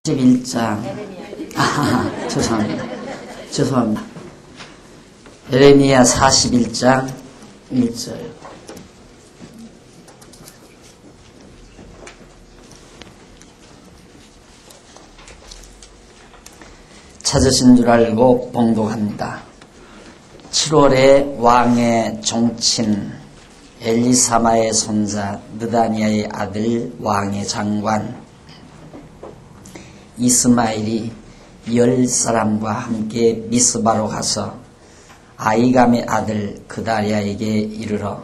11장. 죄송합니다. 예레미야 41장 1절. 찾으신 줄 알고 봉독합니다. 7월에 왕의 종친 엘리사마의 손자 느다니아의 아들 왕의 장관 이스마엘이 10사람과 함께 미스바로 가서 아이감의 아들 그다리아에게 이르러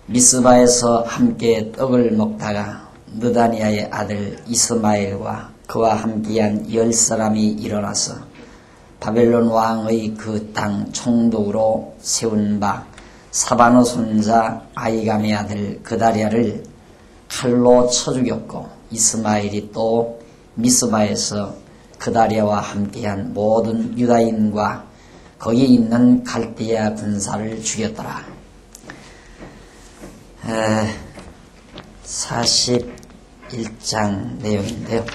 미스바에서 함께 떡을 먹다가 느다니아의 아들 이스마엘과 그와 함께한 10사람이 일어나서 바벨론 왕의 그 땅 총독으로 세운 바 사바노 손자 아이감의 아들 그다리아를 칼로 쳐 죽였고 이스마엘이 또 미스바에서 그다리아와 함께한 모든 유다인과 거기 있는 갈대아 군사를 죽였더라. 41장 내용인데요.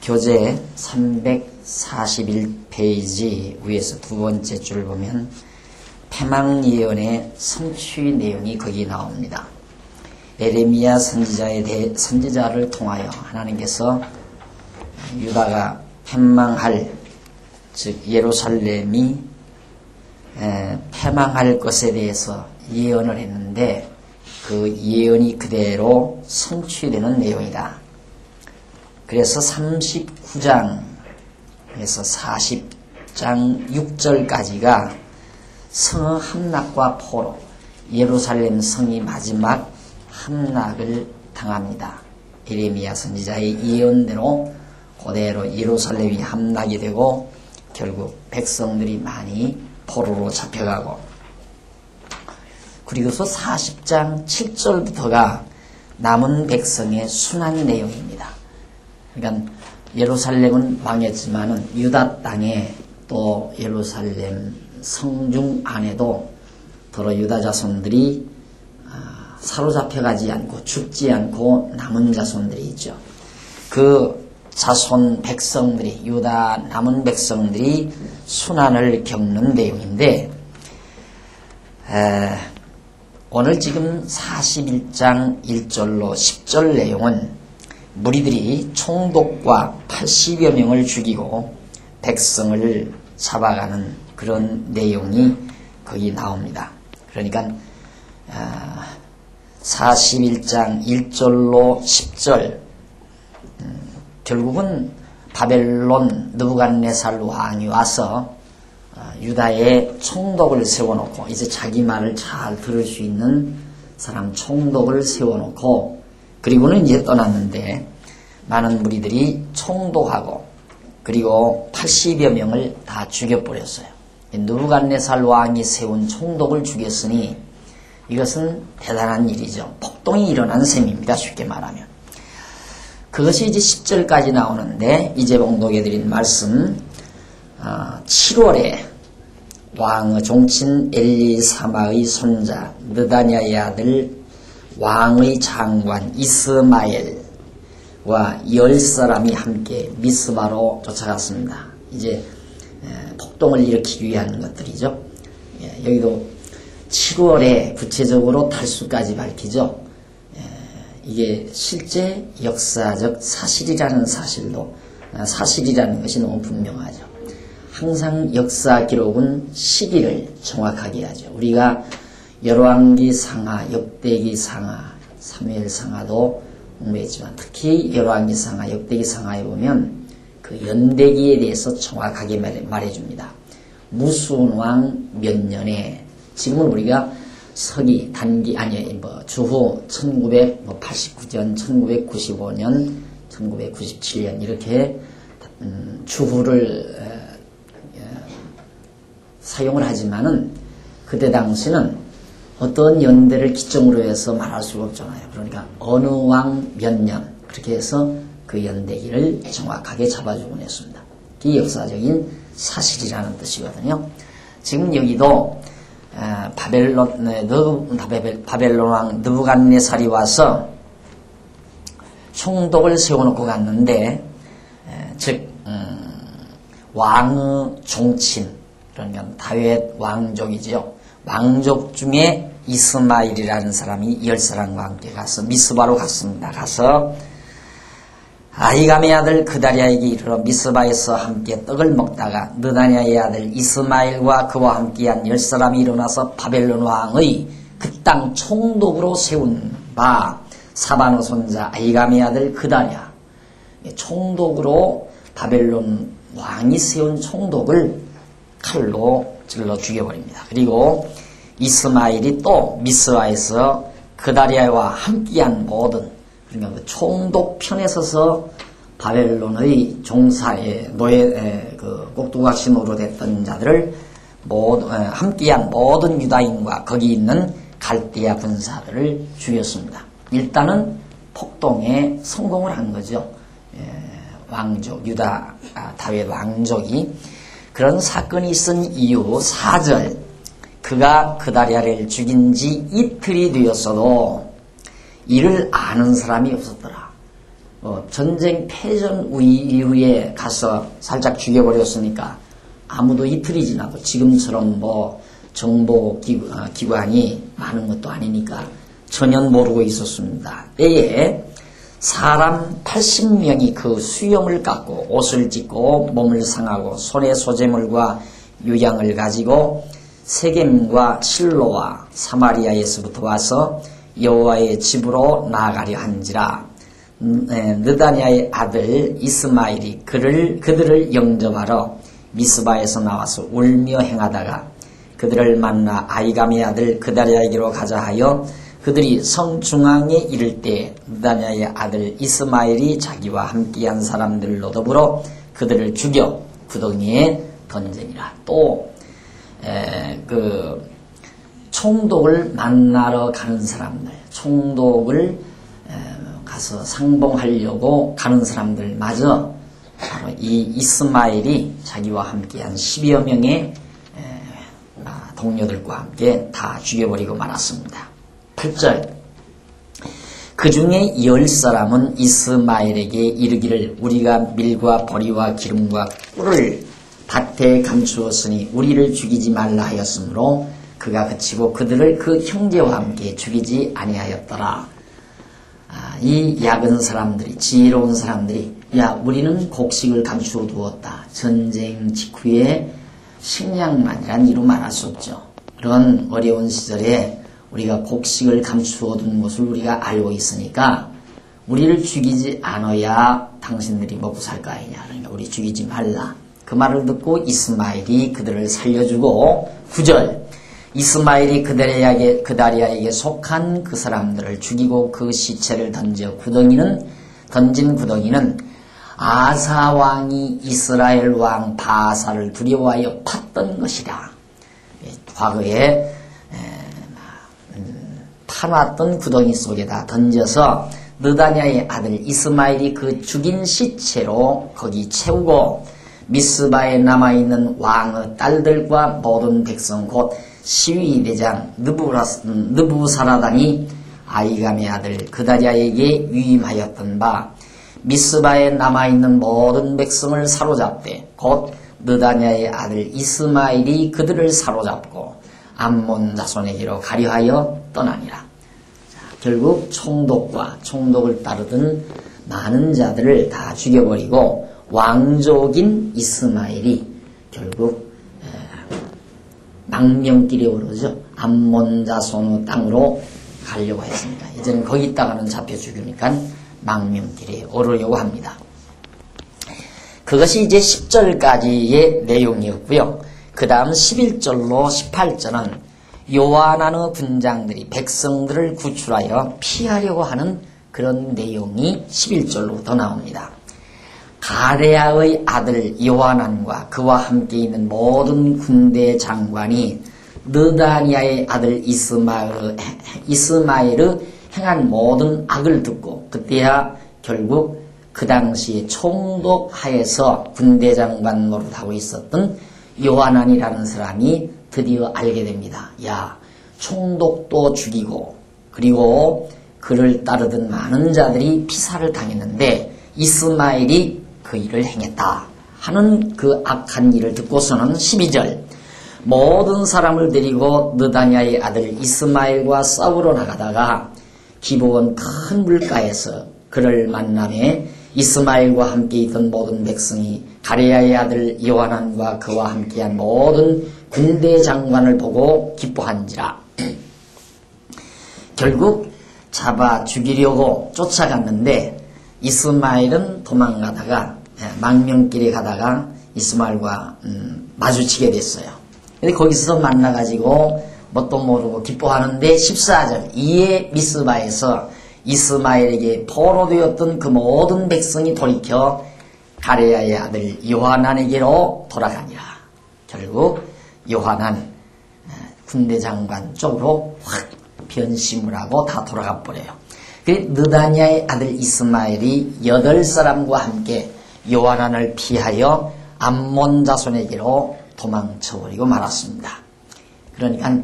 교재 341페이지 위에서 두 번째 줄 보면 패망예언의 성취 내용이 거기 나옵니다. 예레미야 선지자를 통하여 하나님께서 유다가 패망할, 즉 예루살렘이 패망할 것에 대해서 예언을 했는데 그 예언이 그대로 성취되는 내용이다. 그래서 39장에서 40장 6절까지가 성의 함락과 포로, 예루살렘 성이 마지막 함락을 당합니다. 예레미야 선지자의 예언대로 그대로 예루살렘이 함락이 되고 결국 백성들이 많이 포로로 잡혀가고, 그리고서 40장 7절부터가 남은 백성의 순환 내용입니다. 그러니까 예루살렘은 망했지만은 유다 땅에 또 예루살렘 성중 안에도 더러 유다 자손들이 사로잡혀가지 않고 죽지 않고 남은 자손들이 있죠. 그 자손 백성들이, 유다 남은 백성들이 순환을 겪는 내용인데, 오늘 지금 41장 1절로 10절 내용은 무리들이 총독과 80여 명을 죽이고 백성을 잡아가는 그런 내용이 거기 나옵니다. 그러니까 41장 1절로 10절, 결국은 바벨론 느부갓네살 왕이 와서 유다에 총독을 세워놓고, 이제 자기 말을 잘 들을 수 있는 사람 총독을 세워놓고, 그리고는 이제 떠났는데 많은 무리들이 총독하고 그리고 80여 명을 다 죽여버렸어요. 느부갓네살 왕이 세운 총독을 죽였으니 이것은 대단한 일이죠. 폭동이 일어난 셈입니다. 쉽게 말하면. 그것이 이제 10절까지 나오는데, 이제 봉독해드린 말씀, 7월에 왕의 종친 엘리사마의 손자 느다니아의 아들 왕의 장관 이스마엘과 10사람이 함께 미스바로 쫓아갔습니다. 이제 폭동을 일으키기 위한 것들이죠. 여기도 7월에 구체적으로 달수까지 밝히죠. 이게 실제 역사적 사실이라는 사실이라는 것이 너무 분명하죠. 항상 역사 기록은 시기를 정확하게 하죠. 우리가 열왕기 상하, 역대기 상하, 사무엘 상하도 공부했지만 특히 열왕기 상하, 역대기 상하에 보면 그 연대기에 대해서 정확하게 말해줍니다. 무슨 왕 몇 년에, 지금은 우리가 서기, 단기, 주후 1989년, 1995년, 1997년 이렇게 주후를 사용을 하지만은 그때 당시는 어떤 연대를 기점으로 해서 말할 수가 없잖아요. 그러니까 어느 왕 몇 년, 그렇게 해서 그 연대기를 정확하게 잡아주곤 했습니다. 이 역사적인 사실이라는 뜻이거든요. 지금 여기도 바벨론 왕 느부갓네살이 와서 총독을 세워놓고 갔는데, 즉 왕의 종친, 그러니까 다윗 왕족이지요. 왕족 중에 이스마엘이라는 사람이 10사람과 함께 가서 미스바로 갔습니다. 가서 아히감의 아들 그다리아에게 이르러 미스바에서 함께 떡을 먹다가 느다냐의 아들 이스마엘과 그와 함께한 10사람이 일어나서 바벨론 왕의 그 땅 총독으로 세운 바 사반의 손자 아히감의 아들 그다리아, 총독으로 바벨론 왕이 세운 총독을 칼로 찔러 죽여버립니다. 그리고 이스마엘이 또 미스바에서 그다리아와 함께한 모든, 그러니까 그 총독 편에 서서 바벨론의 종사에 그 꼭두각시 노릇했던 자들을 함께한 모든 유다인과 거기 있는 갈대아 군사들을 죽였습니다. 일단은 폭동에 성공을 한 거죠. 왕족 다윗 왕족이. 그런 사건이 있은 이후 4절, 그가 그다리아를 죽인 지 이틀이 되었어도 이를 아는 사람이 없었더라. 전쟁 패전 이후에 가서 살짝 죽여버렸으니까 아무도 이틀이 지나도 지금처럼 정보 기관이 많은 것도 아니니까 전혀 모르고 있었습니다. 때에 사람 80명이 그 수염을 깎고 옷을 찢고 몸을 상하고 손에 소재물과 유향을 가지고 세겜과 실로와 사마리아에서부터 와서 여호와의 집으로 나아가려 한지라. 느다냐의 아들 이스마엘이 그들을 영접하러 미스바에서 나와서 울며 행하다가 그들을 만나 아히감의 아들 그다리아에게로 가자 하여 그들이 성 중앙에 이를 때 느다냐의 아들 이스마엘이 자기와 함께한 사람들로 더불어 그들을 죽여 구덩이에 던지니라. 또 그 총독을 만나러 가는 사람들, 총독을 가서 상봉하려고 가는 사람들마저 바로 이 이스마엘이 자기와 함께한 10여 명의 동료들과 함께 다 죽여버리고 말았습니다. 8절, 그 중에 10사람은 이스마엘에게 이르기를 우리가 밀과 보리와 기름과 꿀을 밭에 감추었으니 우리를 죽이지 말라 하였으므로 그가 그치고 그들을 그 형제와 함께 죽이지 아니하였더라. 이 약은 사람들이, 지혜로운 사람들이, 야, 우리는 곡식을 감추어 두었다. 전쟁 직후에 식량만이란 이루 말할 수 없죠. 그런 어려운 시절에 우리가 곡식을 감추어 둔 것을 우리가 알고 있으니까 우리를 죽이지 않아야 당신들이 먹고 살 거 아니냐. 그러니까 우리 죽이지 말라. 그 말을 듣고 이스마엘이 그들을 살려주고 9절, 이스마엘이 그다리아에게 속한 그 사람들을 죽이고 그 시체를 던진 구덩이는 아사 왕이 이스라엘 왕 바사를 두려워하여 팠던 것이다. 과거에 파놨던 구덩이 속에다 던져서 느다냐의 아들 이스마엘이 그 죽인 시체로 거기 채우고 미스바에 남아있는 왕의 딸들과 모든 백성 곧 시위대장 느부사라단이 아히감의 아들 그다리아에게 위임하였던 바 미스바에 남아있는 모든 백성을 사로잡되 곧 느다냐의 아들 이스마엘이 그들을 사로잡고 암몬 자손에게로 가려하여 떠나니라. 자, 결국 총독을 따르던 많은 자들을 다 죽여버리고 왕족인 이스마엘이 결국 망명길에 오르죠. 암몬 자손의 땅으로 가려고 했습니다. 이제는 거기 있다가는 잡혀 죽으니까 망명길에 오르려고 합니다. 그것이 이제 10절까지의 내용이었고요. 그 다음 11절로 18절은 요한안의 군장들이 백성들을 구출하여 피하려고 하는 그런 내용이 11절로부터 나옵니다. 가레아의 아들 요한안과 그와 함께 있는 모든 군대 장관이 느다냐의 아들 이스마엘의 행한 모든 악을 듣고 그때야 결국 그 당시에 총독 하에서 군대 장관 노릇하고 있었던 요한안이라는 사람이 드디어 알게 됩니다. 야, 총독도 죽이고 그리고 그를 따르던 많은 자들이 피살을 당했는데 이스마엘이 그 일을 행했다 하는 그 악한 일을 듣고서는 12절 모든 사람을 데리고 느다냐의 아들 이스마엘과 싸우러 나가다가 기브온 큰 물가에서 그를 만나매 이스마엘과 함께 있던 모든 백성이 가레야의 아들 요하난과 그와 함께한 모든 군대 장관을 보고 기뻐한지라. 결국 잡아 죽이려고 쫓아갔는데 이스마엘은 도망가다가 망명길에 가다가 이스마엘과 마주치게 됐어요. 근데 거기서 만나가지고 뭣도 모르고 기뻐하는데 14절 이에 미스바에서 이스마엘에게 포로되었던 그 모든 백성이 돌이켜 가레야의 아들 요하난에게로 돌아가니라. 결국 요하난 군대 장관 쪽으로 확 변심을 하고 다 돌아가 버려요. 느다냐의 아들 이스마엘이 8사람과 함께 요하난을 피하여 암몬 자손에게로 도망쳐버리고 말았습니다. 그러니까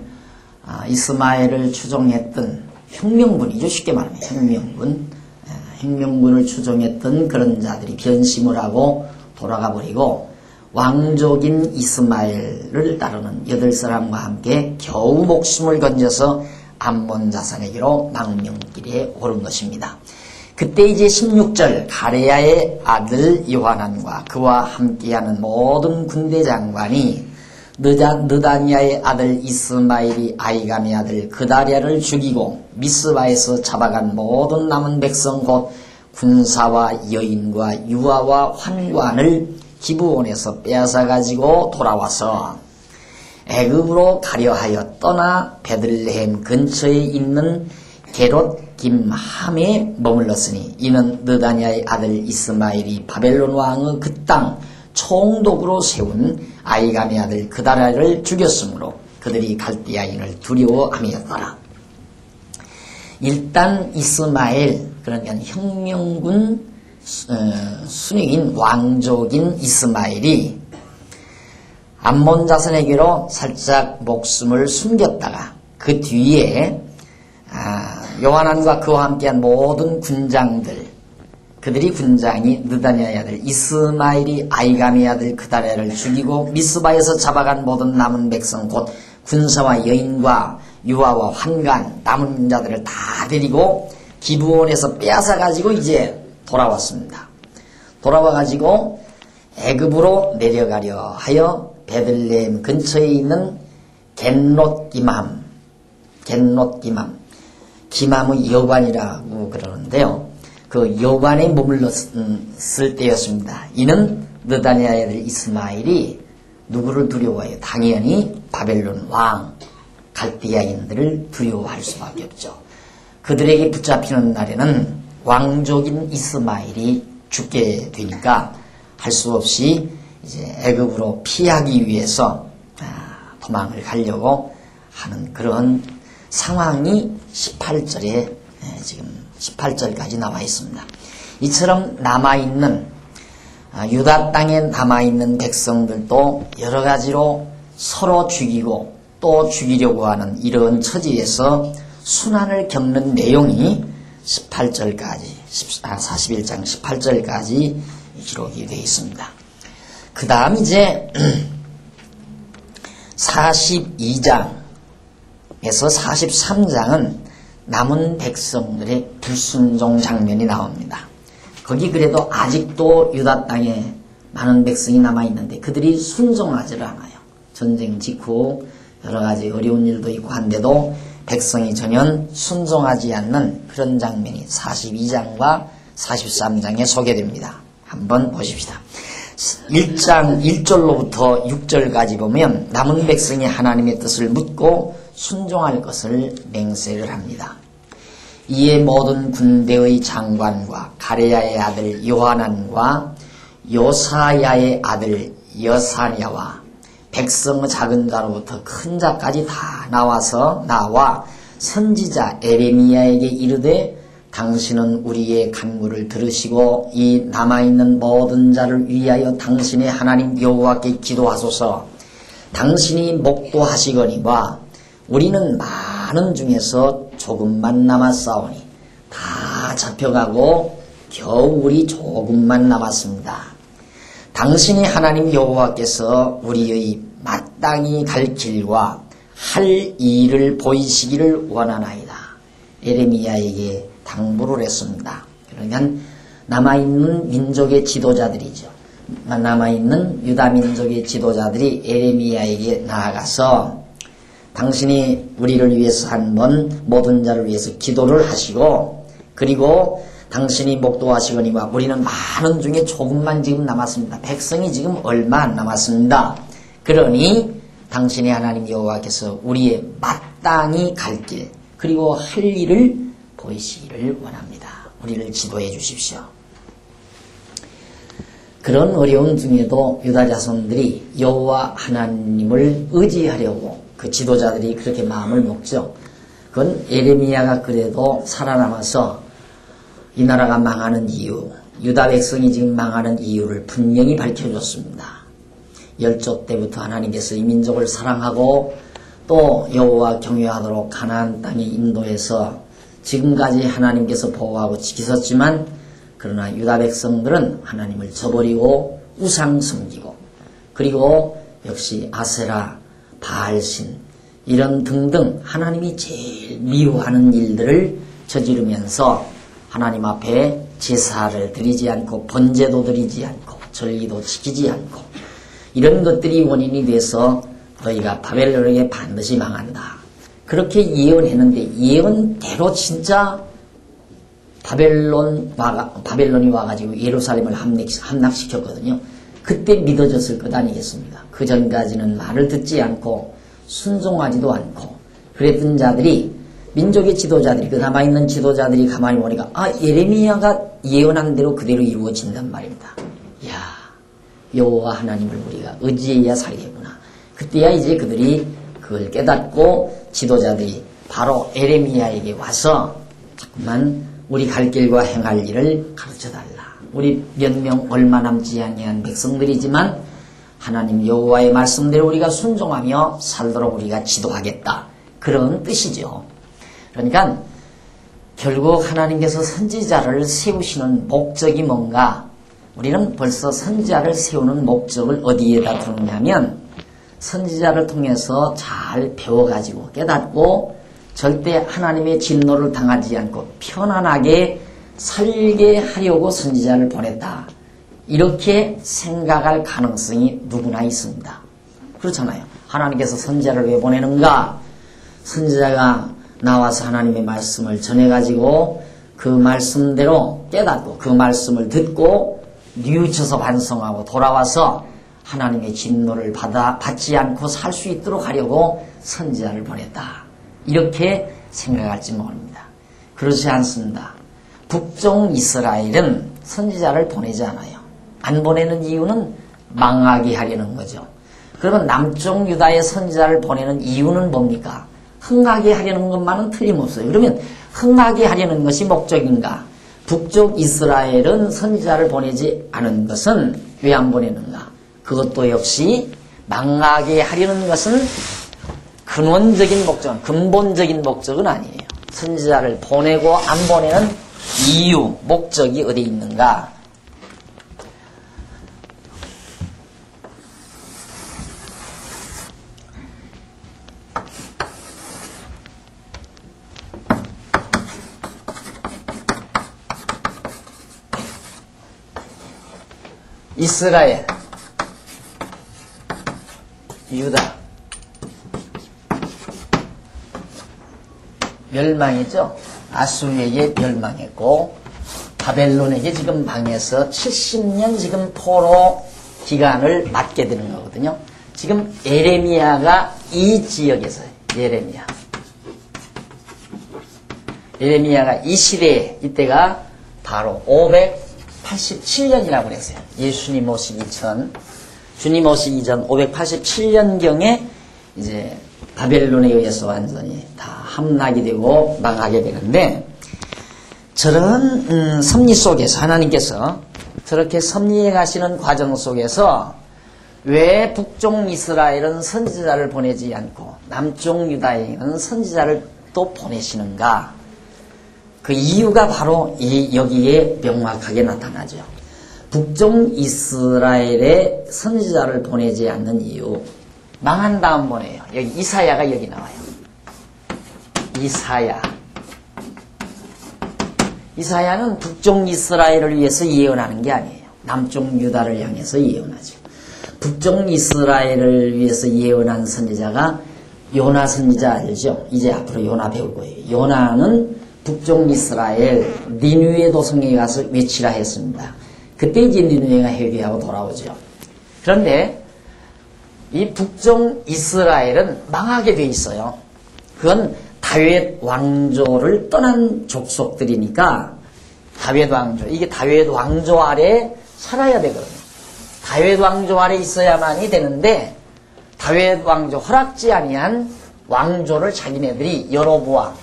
이스마엘을 추종했던 혁명군이죠. 쉽게 말하면 혁명군을 추종했던 그런 자들이 변심을 하고 돌아가 버리고 왕족인 이스마엘을 따르는 8사람과 함께 겨우 목숨을 건져서 암몬 자손에게로 망명길에 오른 것입니다. 그때 이제 16절 가레야의 아들 요하난과 그와 함께하는 모든 군대 장관이 느다냐의 아들 이스마엘이 아이감의 아들 그다랴를 죽이고 미스바에서 잡아간 모든 남은 백성 곧 군사와 여인과 유아와 환관을 기브온에서 빼앗아 가지고 돌아와서 애굽으로 가려 하여 떠나 베들레헴 근처에 있는 게롯 김함에 머물렀으니 이는 느다냐의 아들 이스마엘이 바벨론 왕의 그 땅 총독으로 세운 아이감의 아들 그다랴를 죽였으므로 그들이 갈대아인을 두려워함이었더라. 일단 이스마엘 그러니까 혁명군 순익인 왕족인 이스마엘이 암몬 자손에게로 살짝 목숨을 숨겼다가 그 뒤에 요하난과 그와 함께한 모든 군장들 그들이 군장이 느다냐의 아들 이스마엘이 아이감의 아들 그다랴를 죽이고 미스바에서 잡아간 모든 남은 백성 곧 군사와 여인과 유아와 환관 남은 자들을 다 데리고 기브온에서 빼앗아 가지고 이제 돌아왔습니다. 돌아와 가지고 애굽으로 내려가려 하여 베들레헴 근처에 있는 겟롯 기맘 기맘의 여관이라고 그러는데요. 그 여관에 머물렀을 때였습니다. 이는 느다냐의 아들 이스마엘이 누구를 두려워해요? 당연히 바벨론 왕 갈대아인들을 두려워할 수밖에 없죠. 그들에게 붙잡히는 날에는 왕족인 이스마엘이 죽게 되니까 할 수 없이 이제 애굽으로 피하기 위해서 도망을 가려고 하는 그런 상황이 18절에 지금 18절까지 나와 있습니다. 이처럼 남아있는 유다 땅에 남아있는 백성들도 여러 가지로 서로 죽이고 또 죽이려고 하는 이런 처지에서 순환을 겪는 내용이 18절까지 41장 18절까지 기록이 되어 있습니다. 그 다음 이제 42장에서 43장은 남은 백성들의 불순종 장면이 나옵니다. 거기 그래도 아직도 유다 땅에 많은 백성이 남아있는데 그들이 순종하지를 않아요. 전쟁 직후 여러 가지 어려운 일도 있고 한데도 백성이 전혀 순종하지 않는 그런 장면이 42장과 43장에 소개됩니다. 한번 보십시다. 1장 1절로부터 6절까지 보면 남은 백성이 하나님의 뜻을 묻고 순종할 것을 맹세를 합니다. 이에 모든 군대의 장관과 가레야의 아들 요하난과 요사야의 아들 여사냐와 백성의 작은 자로부터 큰 자까지 다 나와 선지자 에레미야에게 이르되 당신은 우리의 간구를 들으시고 이 남아있는 모든 자를 위하여 당신의 하나님 여호와께 기도하소서. 당신이 목도하시거니와 우리는 많은 중에서 조금만 남았사오니 다 잡혀가고 겨우 우리 조금만 남았습니다. 당신이 하나님 여호와께서 우리의 마땅히 갈 길과 할 일을 보이시기를 원하나이다. 예레미야에게 당부를 했습니다. 그러니까 남아있는 민족의 지도자들이죠. 남아있는 유다 민족의 지도자들이 예레미야에게 나아가서 당신이 우리를 위해서 한번 모든 자를 위해서 기도를 하시고 그리고 당신이 목도하시거니와 우리는 많은 중에 조금만 지금 남았습니다. 백성이 지금 얼마 안 남았습니다. 그러니 당신이 하나님 여호와께서 우리의 마땅히 갈 길 그리고 할 일을 보이시기를 원합니다. 우리를 지도해 주십시오. 그런 어려움 중에도 유다 자손들이 여호와 하나님을 의지하려고 그 지도자들이 그렇게 마음을 먹죠. 그건 예레미야가 그래도 살아남아서 이 나라가 망하는 이유, 유다 백성이 지금 망하는 이유를 분명히 밝혀줬습니다. 열조 때부터 하나님께서 이 민족을 사랑하고 또 여호와 경외하도록 가나안 땅에 인도해서 지금까지 하나님께서 보호하고 지키셨지만 그러나 유다 백성들은 하나님을 저버리고 우상 섬기고 그리고 역시 아세라, 바알신 이런 등등 하나님이 제일 미워하는 일들을 저지르면서 하나님 앞에 제사를 드리지 않고 번제도 드리지 않고 절기도 지키지 않고 이런 것들이 원인이 돼서 너희가 바벨론에게 반드시 망한다. 그렇게 예언했는데 예언대로 진짜 바벨론이 와가지고 예루살렘을 함락시켰거든요. 그때 믿어졌을 것 아니겠습니까? 그 전까지는 말을 듣지 않고 순종하지도 않고 그랬던 자들이 민족의 지도자들이 그 남아있는 지도자들이 가만히 보니까 예레미야가 예언한 대로 그대로 이루어진단 말입니다. 이야 여호와 하나님을 우리가 의지해야 살겠구나. 그때야 이제 그들이 그걸 깨닫고 지도자들이 바로 예레미야에게 와서 자꾸만 우리 갈 길과 행할 일을 가르쳐달라. 우리 몇 명 얼마 남지 아니한 백성들이지만 하나님 여호와의 말씀대로 우리가 순종하며 살도록 우리가 지도하겠다. 그런 뜻이죠. 그러니까 결국 하나님께서 선지자를 세우시는 목적이 뭔가 우리는 벌써 선지자를 세우는 목적을 어디에다 두느냐면 선지자를 통해서 잘 배워가지고 깨닫고 절대 하나님의 진노를 당하지 않고 편안하게 살게 하려고 선지자를 보냈다. 이렇게 생각할 가능성이 누구나 있습니다. 그렇잖아요. 하나님께서 선지자를 왜 보내는가? 선지자가 나와서 하나님의 말씀을 전해가지고 그 말씀대로 깨닫고 그 말씀을 듣고 뉘우쳐서 반성하고 돌아와서 하나님의 진노를 받지 않고 살 수 있도록 하려고 선지자를 보냈다. 이렇게 생각할지 모릅니다. 그렇지 않습니다. 북쪽 이스라엘은 선지자를 보내지 않아요. 안 보내는 이유는 망하게 하려는 거죠. 그러면 남쪽 유다의 선지자를 보내는 이유는 뭡니까? 흥하게 하려는 것만은 틀림없어요. 그러면 흥하게 하려는 것이 목적인가? 북쪽 이스라엘은 선지자를 보내지 않은 것은 왜 안 보내는가? 그것도 역시 망하게 하려는 것은 근원적인 목적은, 근본적인 목적은 아니에요. 선지자를 보내고 안 보내는 이유, 목적이 어디 있는가? 이스라엘, 유다 멸망했죠. 아수르에게 멸망했고 바벨론에게 지금 망해서 70년 지금 포로 기간을 맞게 되는 거거든요. 지금 예레미야가 이 지역에서 예레미야가 이 시대에 이때가 바로 587년이라고 그랬어요. 예수님 오시기 전, 주님 오시기 전 587년경에 이제 바벨론에 의해서 완전히 다 함락이 되고 망하게 되는데, 저런 섭리 속에서 하나님께서 저렇게 섭리해 가시는 과정 속에서 왜 북쪽 이스라엘은 선지자를 보내지 않고 남쪽 유다에는 선지자를 또 보내시는가? 그 이유가 바로 여기에 명확하게 나타나죠. 북쪽 이스라엘에 선지자를 보내지 않는 이유. 망한 다음 보내요. 여기 이사야가 여기 나와요. 이사야는 북쪽 이스라엘을 위해서 예언하는 게 아니에요. 남쪽 유다를 향해서 예언하죠. 북쪽 이스라엘을 위해서 예언한 선지자가 요나 선지자 알죠? 이제 앞으로 요나 배울 거예요. 요나는 북쪽 이스라엘 니느웨 도성에 가서 외치라 했습니다. 그때 이제 니느웨가 회개하고 돌아오죠. 그런데 이 북쪽 이스라엘은 망하게 돼 있어요. 그건 다윗 왕조를 떠난 족속들이니까 다윗 왕조, 이게 다윗 왕조 아래 살아야 되거든요. 다윗 왕조 아래 있어야만이 되는데 다윗 왕조 허락지 아니한 왕조를 자기네들이 여로보암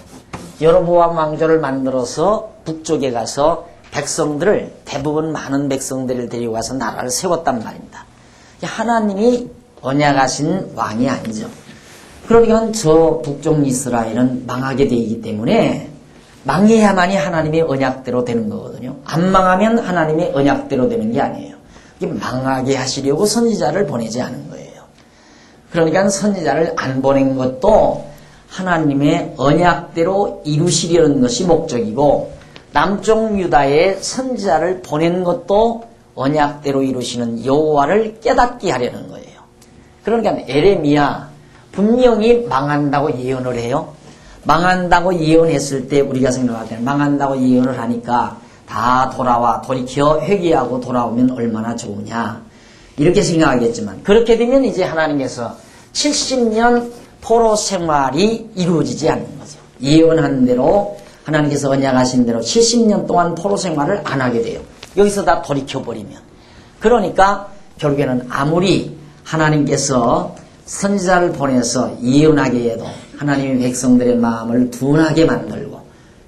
왕조를 만들어서 북쪽에 가서 백성들을 대부분 많은 백성들을 데리고 가서 나라를 세웠단 말입니다. 하나님이 언약하신 왕이 아니죠. 그러니까 저 북쪽 이스라엘은 망하게 되기 때문에 망해야만이 하나님의 언약대로 되는 거거든요. 안 망하면 하나님의 언약대로 되는 게 아니에요. 망하게 하시려고 선지자를 보내지 않은 거예요. 그러니까 선지자를 안 보낸 것도 하나님의 언약대로 이루시려는 것이 목적이고 남쪽 유다에 선지자를 보낸 것도 언약대로 이루시는 여호와를 깨닫게 하려는 거예요. 그러니까 에레미야 분명히 망한다고 예언을 해요. 망한다고 예언했을 때 우리가 생각할 때는 망한다고 예언을 하니까 다 돌이켜 회개하고 돌아오면 얼마나 좋으냐 이렇게 생각하겠지만 그렇게 되면 이제 하나님께서 70년 포로 생활이 이루어지지 않는 거죠. 예언한 대로 하나님께서 언약하신 대로 70년 동안 포로 생활을 안 하게 돼요. 여기서 다 돌이켜버리면. 그러니까 결국에는 아무리 하나님께서 선지자를 보내서 예언하게 해도 하나님의 백성들의 마음을 둔하게 만들고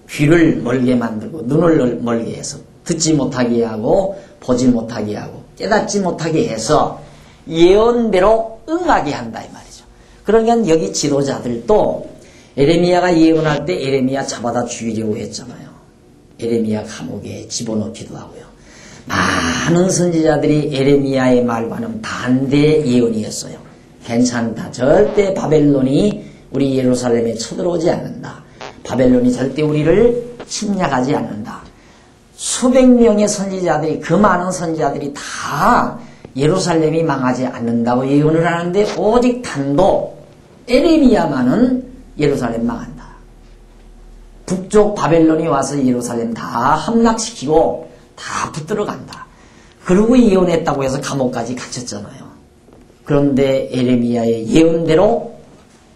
귀를 멀게 만들고 눈을 멀게 해서 듣지 못하게 하고 보지 못하게 하고 깨닫지 못하게 해서 예언대로 응하게 한다 이 말이죠. 그러니까 여기 지도자들도 에레미야가 예언할 때 에레미야 잡아다 죽이려고 했잖아요. 에레미야 감옥에 집어넣기도 하고요. 많은 선지자들이 에레미야의 말과는 반대 예언이었어요. 괜찮다. 절대 바벨론이 우리 예루살렘에 쳐들어오지 않는다. 바벨론이 절대 우리를 침략하지 않는다. 수백 명의 선지자들이 그 많은 선지자들이 다 예루살렘이 망하지 않는다고 예언을 하는데 오직 단독 에레미야만은 예루살렘 망한다. 북쪽 바벨론이 와서 예루살렘 다 함락시키고 다 붙들어 간다. 그러고 예언했다고 해서 감옥까지 갇혔잖아요. 그런데 에레미야의 예언대로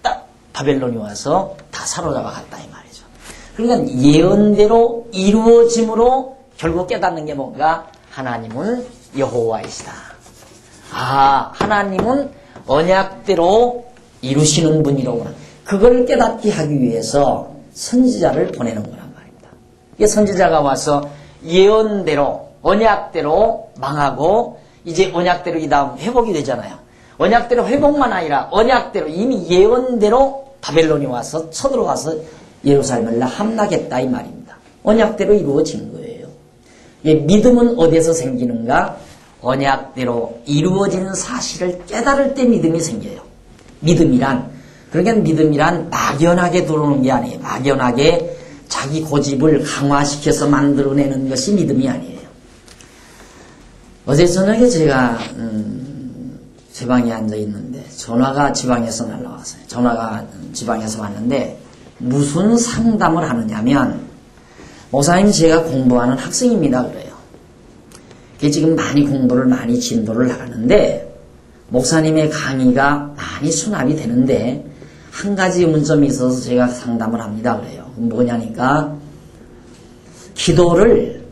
딱 바벨론이 와서 다 사로잡아 갔다 이 말이죠. 그러니까 예언대로 이루어짐으로 결국 깨닫는 게 뭔가 하나님은 여호와이시다. 아, 하나님은 언약대로 이루시는 분이로구나. 그걸 깨닫게 하기 위해서 선지자를 보내는 거란 말입니다. 이게 선지자가 와서 예언대로 언약대로 망하고 이제 언약대로 이 다음 회복이 되잖아요. 언약대로 회복만 아니라 언약대로 이미 예언대로 바벨론이 와서 쳐들어가서 예루살렘을 함락했다 이 말입니다. 언약대로 이루어진 거예요. 믿음은 어디에서 생기는가? 언약대로 이루어진 사실을 깨달을 때 믿음이 생겨요. 그러니까 믿음이란 막연하게 들어오는 게 아니에요. 막연하게 자기 고집을 강화시켜서 만들어내는 것이 믿음이 아니에요. 어제 저녁에 제가 제 방에 앉아 있는데 전화가 지방에서 날라왔어요. 전화가 지방에서 왔는데 무슨 상담을 하느냐면 목사님 제가 공부하는 학생입니다 그래요. 그게 지금 많이 진도를 나가는데 목사님의 강의가 많이 수납이 되는데 한 가지 의문점이 있어서 제가 상담을 합니다 그래요. 뭐냐니까 기도를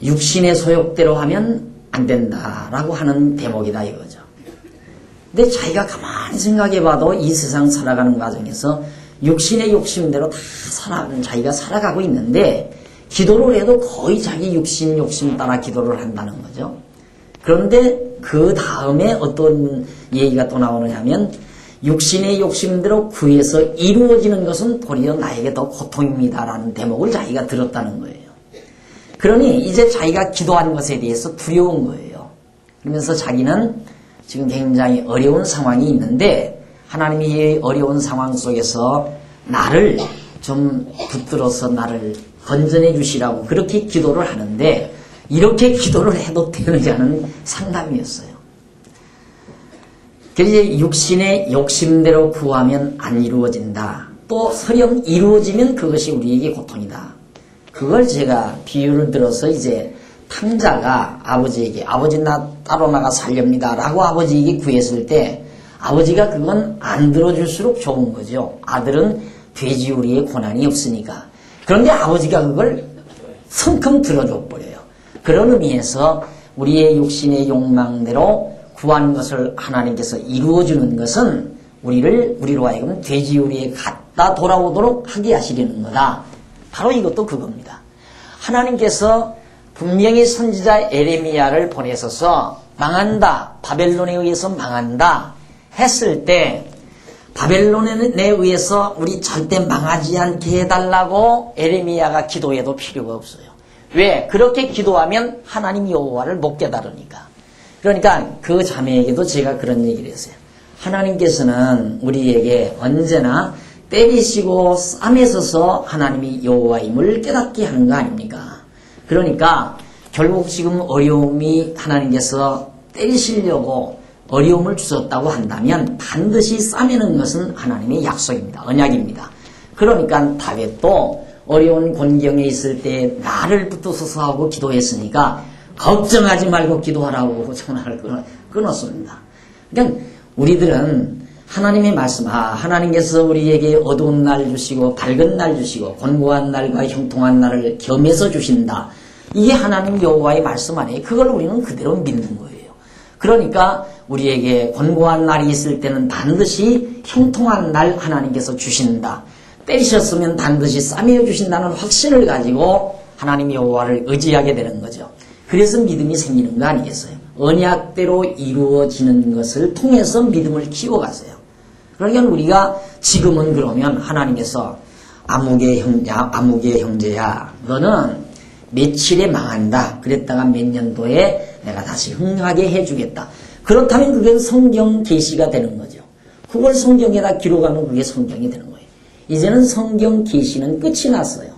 육신의 소욕대로 하면 안 된다라고 하는 대목이다 이거죠. 근데 자기가 가만히 생각해봐도 이 세상 살아가는 과정에서 육신의 욕심대로 다 자기가 살아가고 있는데 기도를 해도 거의 자기 욕심 따라 기도를 한다는 거죠. 그런데 그 다음에 어떤 얘기가 또 나오느냐면 육신의 욕심대로 구해서 이루어지는 것은 도리어 나에게 더 고통입니다라는 대목을 자기가 들었다는 거예요. 그러니 이제 자기가 기도한 것에 대해서 두려운 거예요. 그러면서 자기는 지금 굉장히 어려운 상황이 있는데 하나님이 이 어려운 상황 속에서 나를 좀 붙들어서 나를 건져내 주시라고 그렇게 기도를 하는데 이렇게 기도를 해도 되느냐는 상담이었어요. 그래서 육신의 욕심대로 구하면 안 이루어진다. 또 설령 이루어지면 그것이 우리에게 고통이다. 그걸 제가 비유를 들어서 이제 탕자가 아버지에게 아버지 나 따로 나가 살렵니다 라고 아버지에게 구했을 때 아버지가 그건 안 들어줄수록 좋은 거죠. 아들은 돼지우리의 고난이 없으니까. 그런데 아버지가 그걸 성큼 들어줘 버려요. 그런 의미에서 우리의 육신의 욕망대로 구한 것을 하나님께서 이루어주는 것은 우리로 하여금 돼지우리에 갖다 돌아오도록 하게 하시려는 거다. 바로 이것도 그겁니다. 하나님께서 분명히 선지자 에레미야를 보내셔서 망한다, 바벨론에 의해서 망한다 했을 때 바벨론에 의해서 우리 절대 망하지 않게 해달라고 에레미야가 기도해도 필요가 없어요. 왜? 그렇게 기도하면 하나님 여호와를 못 깨달으니까. 그러니까 그 자매에게도 제가 그런 얘기를 했어요. 하나님께서는 우리에게 언제나 때리시고 쌈에 서서 하나님이 여호와임을 깨닫게 하는 거 아닙니까? 그러니까 결국 지금 어려움이 하나님께서 때리시려고 어려움을 주셨다고 한다면 반드시 싸매는 것은 하나님의 약속입니다. 언약입니다. 그러니까 다윗도 어려운 곤경에 있을 때 나를 붙들어서 하고 기도했으니까 걱정하지 말고 기도하라고 전화를 끊었습니다. 그러니까 우리들은 하나님의 말씀, 하나님께서 우리에게 어두운 날 주시고 밝은 날 주시고 곤고한 날과 형통한 날을 겸해서 주신다. 이게 하나님 여호와의 말씀 아니에요. 그걸 우리는 그대로 믿는 거예요. 그러니까 우리에게 곤고한 날이 있을 때는 반드시 형통한 날 하나님께서 주신다. 때리셨으면 반드시 싸매어 주신다는 확신을 가지고 하나님 여호와를 의지하게 되는 거죠. 그래서 믿음이 생기는 거 아니겠어요? 언약대로 이루어지는 것을 통해서 믿음을 키워가세요. 그러니까 우리가 지금은 그러면 하나님께서 아무개 형제야 너는 며칠에 망한다. 그랬다가 몇 년도에 내가 다시 흥하게 해주겠다. 그렇다면 그게 성경 계시가 되는 거죠. 그걸 성경에다 기록하면 그게 성경이 되는 거예요. 이제는 성경 계시는 끝이 났어요.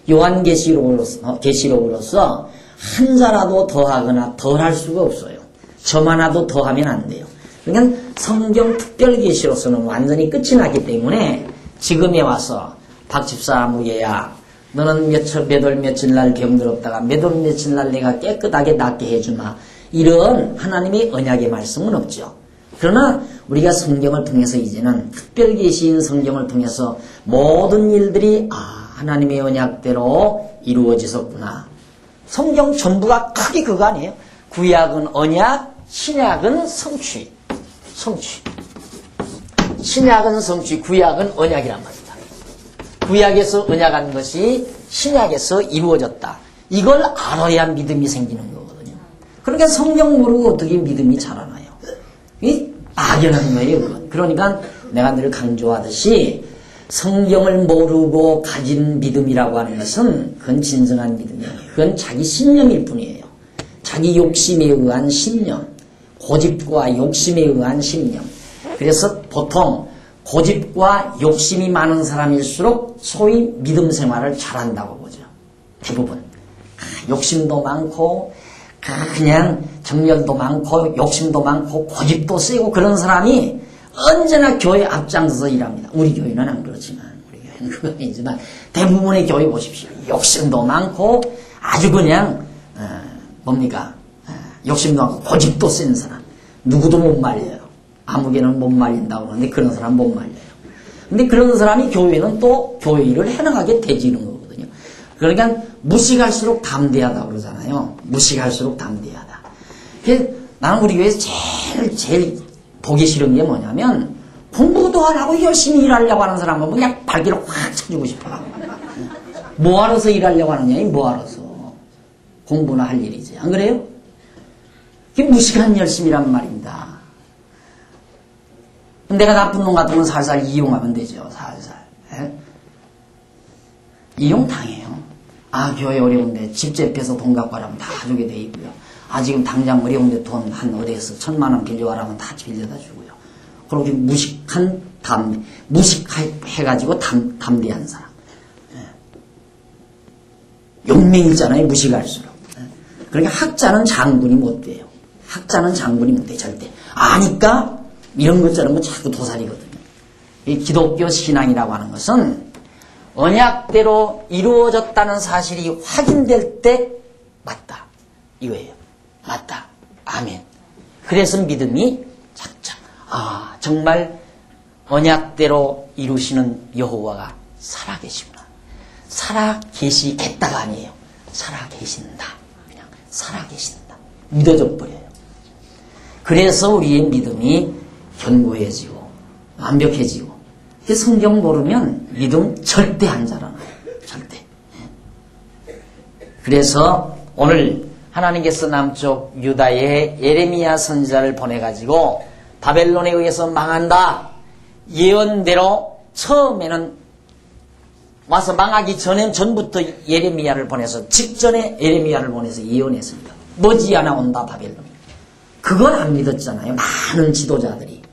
요한계시록으로서 한 자라도 더하거나 덜할 수가 없어요. 점 하나도 더하면 안 돼요. 그러니까 성경 특별계시로서는 완전히 끝이 났기 때문에 지금에 와서 박집사 아무개야 너는 몇 월 며칠 날 병들었다가 몇 월 며칠 날 내가 깨끗하게 낫게 해주마. 이런 하나님의 언약의 말씀은 없죠. 그러나 우리가 성경을 통해서 이제는 특별계시인 성경을 통해서 모든 일들이 하나님의 언약대로 이루어지셨구나. 성경 전부가 크게 그거 아니에요? 구약은 언약, 신약은 성취. 신약은 성취, 구약은 언약이란 말입니다. 구약에서 언약한 것이 신약에서 이루어졌다. 이걸 알아야 믿음이 생기는 거거든요. 그러니까 성경 모르고 어떻게 믿음이 자라나요? 이 막연한 거예요, 그건. 그러니까 내가 늘 강조하듯이 성경을 모르고 가진 믿음이라고 하는 것은 그건 진정한 믿음이 아니에요. 그건 자기 신념일 뿐이에요. 자기 욕심에 의한 신념, 고집과 욕심에 의한 신념. 그래서 보통 고집과 욕심이 많은 사람일수록 소위 믿음 생활을 잘한다고 보죠. 대부분. 욕심도 많고 그냥 정열도 많고 욕심도 많고 고집도 세고 그런 사람이 언제나 교회 앞장서서 일합니다. 우리 교회는 안 그렇지만 우리 교회는 그건 아니지만 대부분의 교회 보십시오. 욕심도 많고 아주 그냥 욕심도 많고 고집도 센 사람. 누구도 못 말려요. 아무개는 못 말린다고 그러는데 그런 사람 못 말려요. 근데 그런 사람이 교회는 또 교회 일을 해나가게 되지는 거거든요. 그러니까 무식할수록 담대하다고 그러잖아요. 무식할수록 담대하다. 나는 우리 교회에서 제일 보기 싫은 게 뭐냐면 공부도 안 하고 열심히 일하려고 하는 사람은 그냥 발기를 확 쳐주고 싶어. 뭐하러서 일하려고 하느냐? 뭐하러서. 공부나 할 일이지. 안 그래요? 그게 무식한 열심이란 말입니다. 내가 나쁜 놈 같으면 살살 이용하면 되죠. 살살. 예? 이용당해요. 아, 교회 어려운데 집 잡혀서 돈 갖고 와라면 다 주게 돼 있고요. 아, 지금 당장 어려운데 돈 한 어디에서 1,000만 원 빌려와라면 다 빌려다 주고요. 그렇게 무식해가지고 담대한 사람. 예. 용맹이잖아요, 무식할수록. 예. 그러니까 학자는 장군이 못 돼요. 학자는 장군이 못 돼, 절대. 아니까 이런 것 저런 거 자꾸 도살이거든요. 이 기독교 신앙이라고 하는 것은 언약대로 이루어졌다는 사실이 확인될 때 맞다. 이거예요. 맞다. 아멘. 그래서 믿음이 작자. 아, 정말 언약대로 이루시는 여호와가 살아계시구나. 살아계시겠다가 아니에요. 살아계신다. 그냥 살아계신다. 믿어져 버려요. 그래서 우리의 믿음이 견고해지고 완벽해지고. 성경 모르면 믿음 절대 안 자라나요. 절대. 그래서 오늘 하나님께서 남쪽 유다의 예레미야 선지자를 보내가지고 바벨론에 의해서 망한다. 예언대로 처음에는 와서 망하기 전부터 예레미야를 보내서 직전에 예레미야를 보내서 예언했습니다. 머지않아 온다 바벨론이. 그걸 안 믿었잖아요. 많은 지도자들이.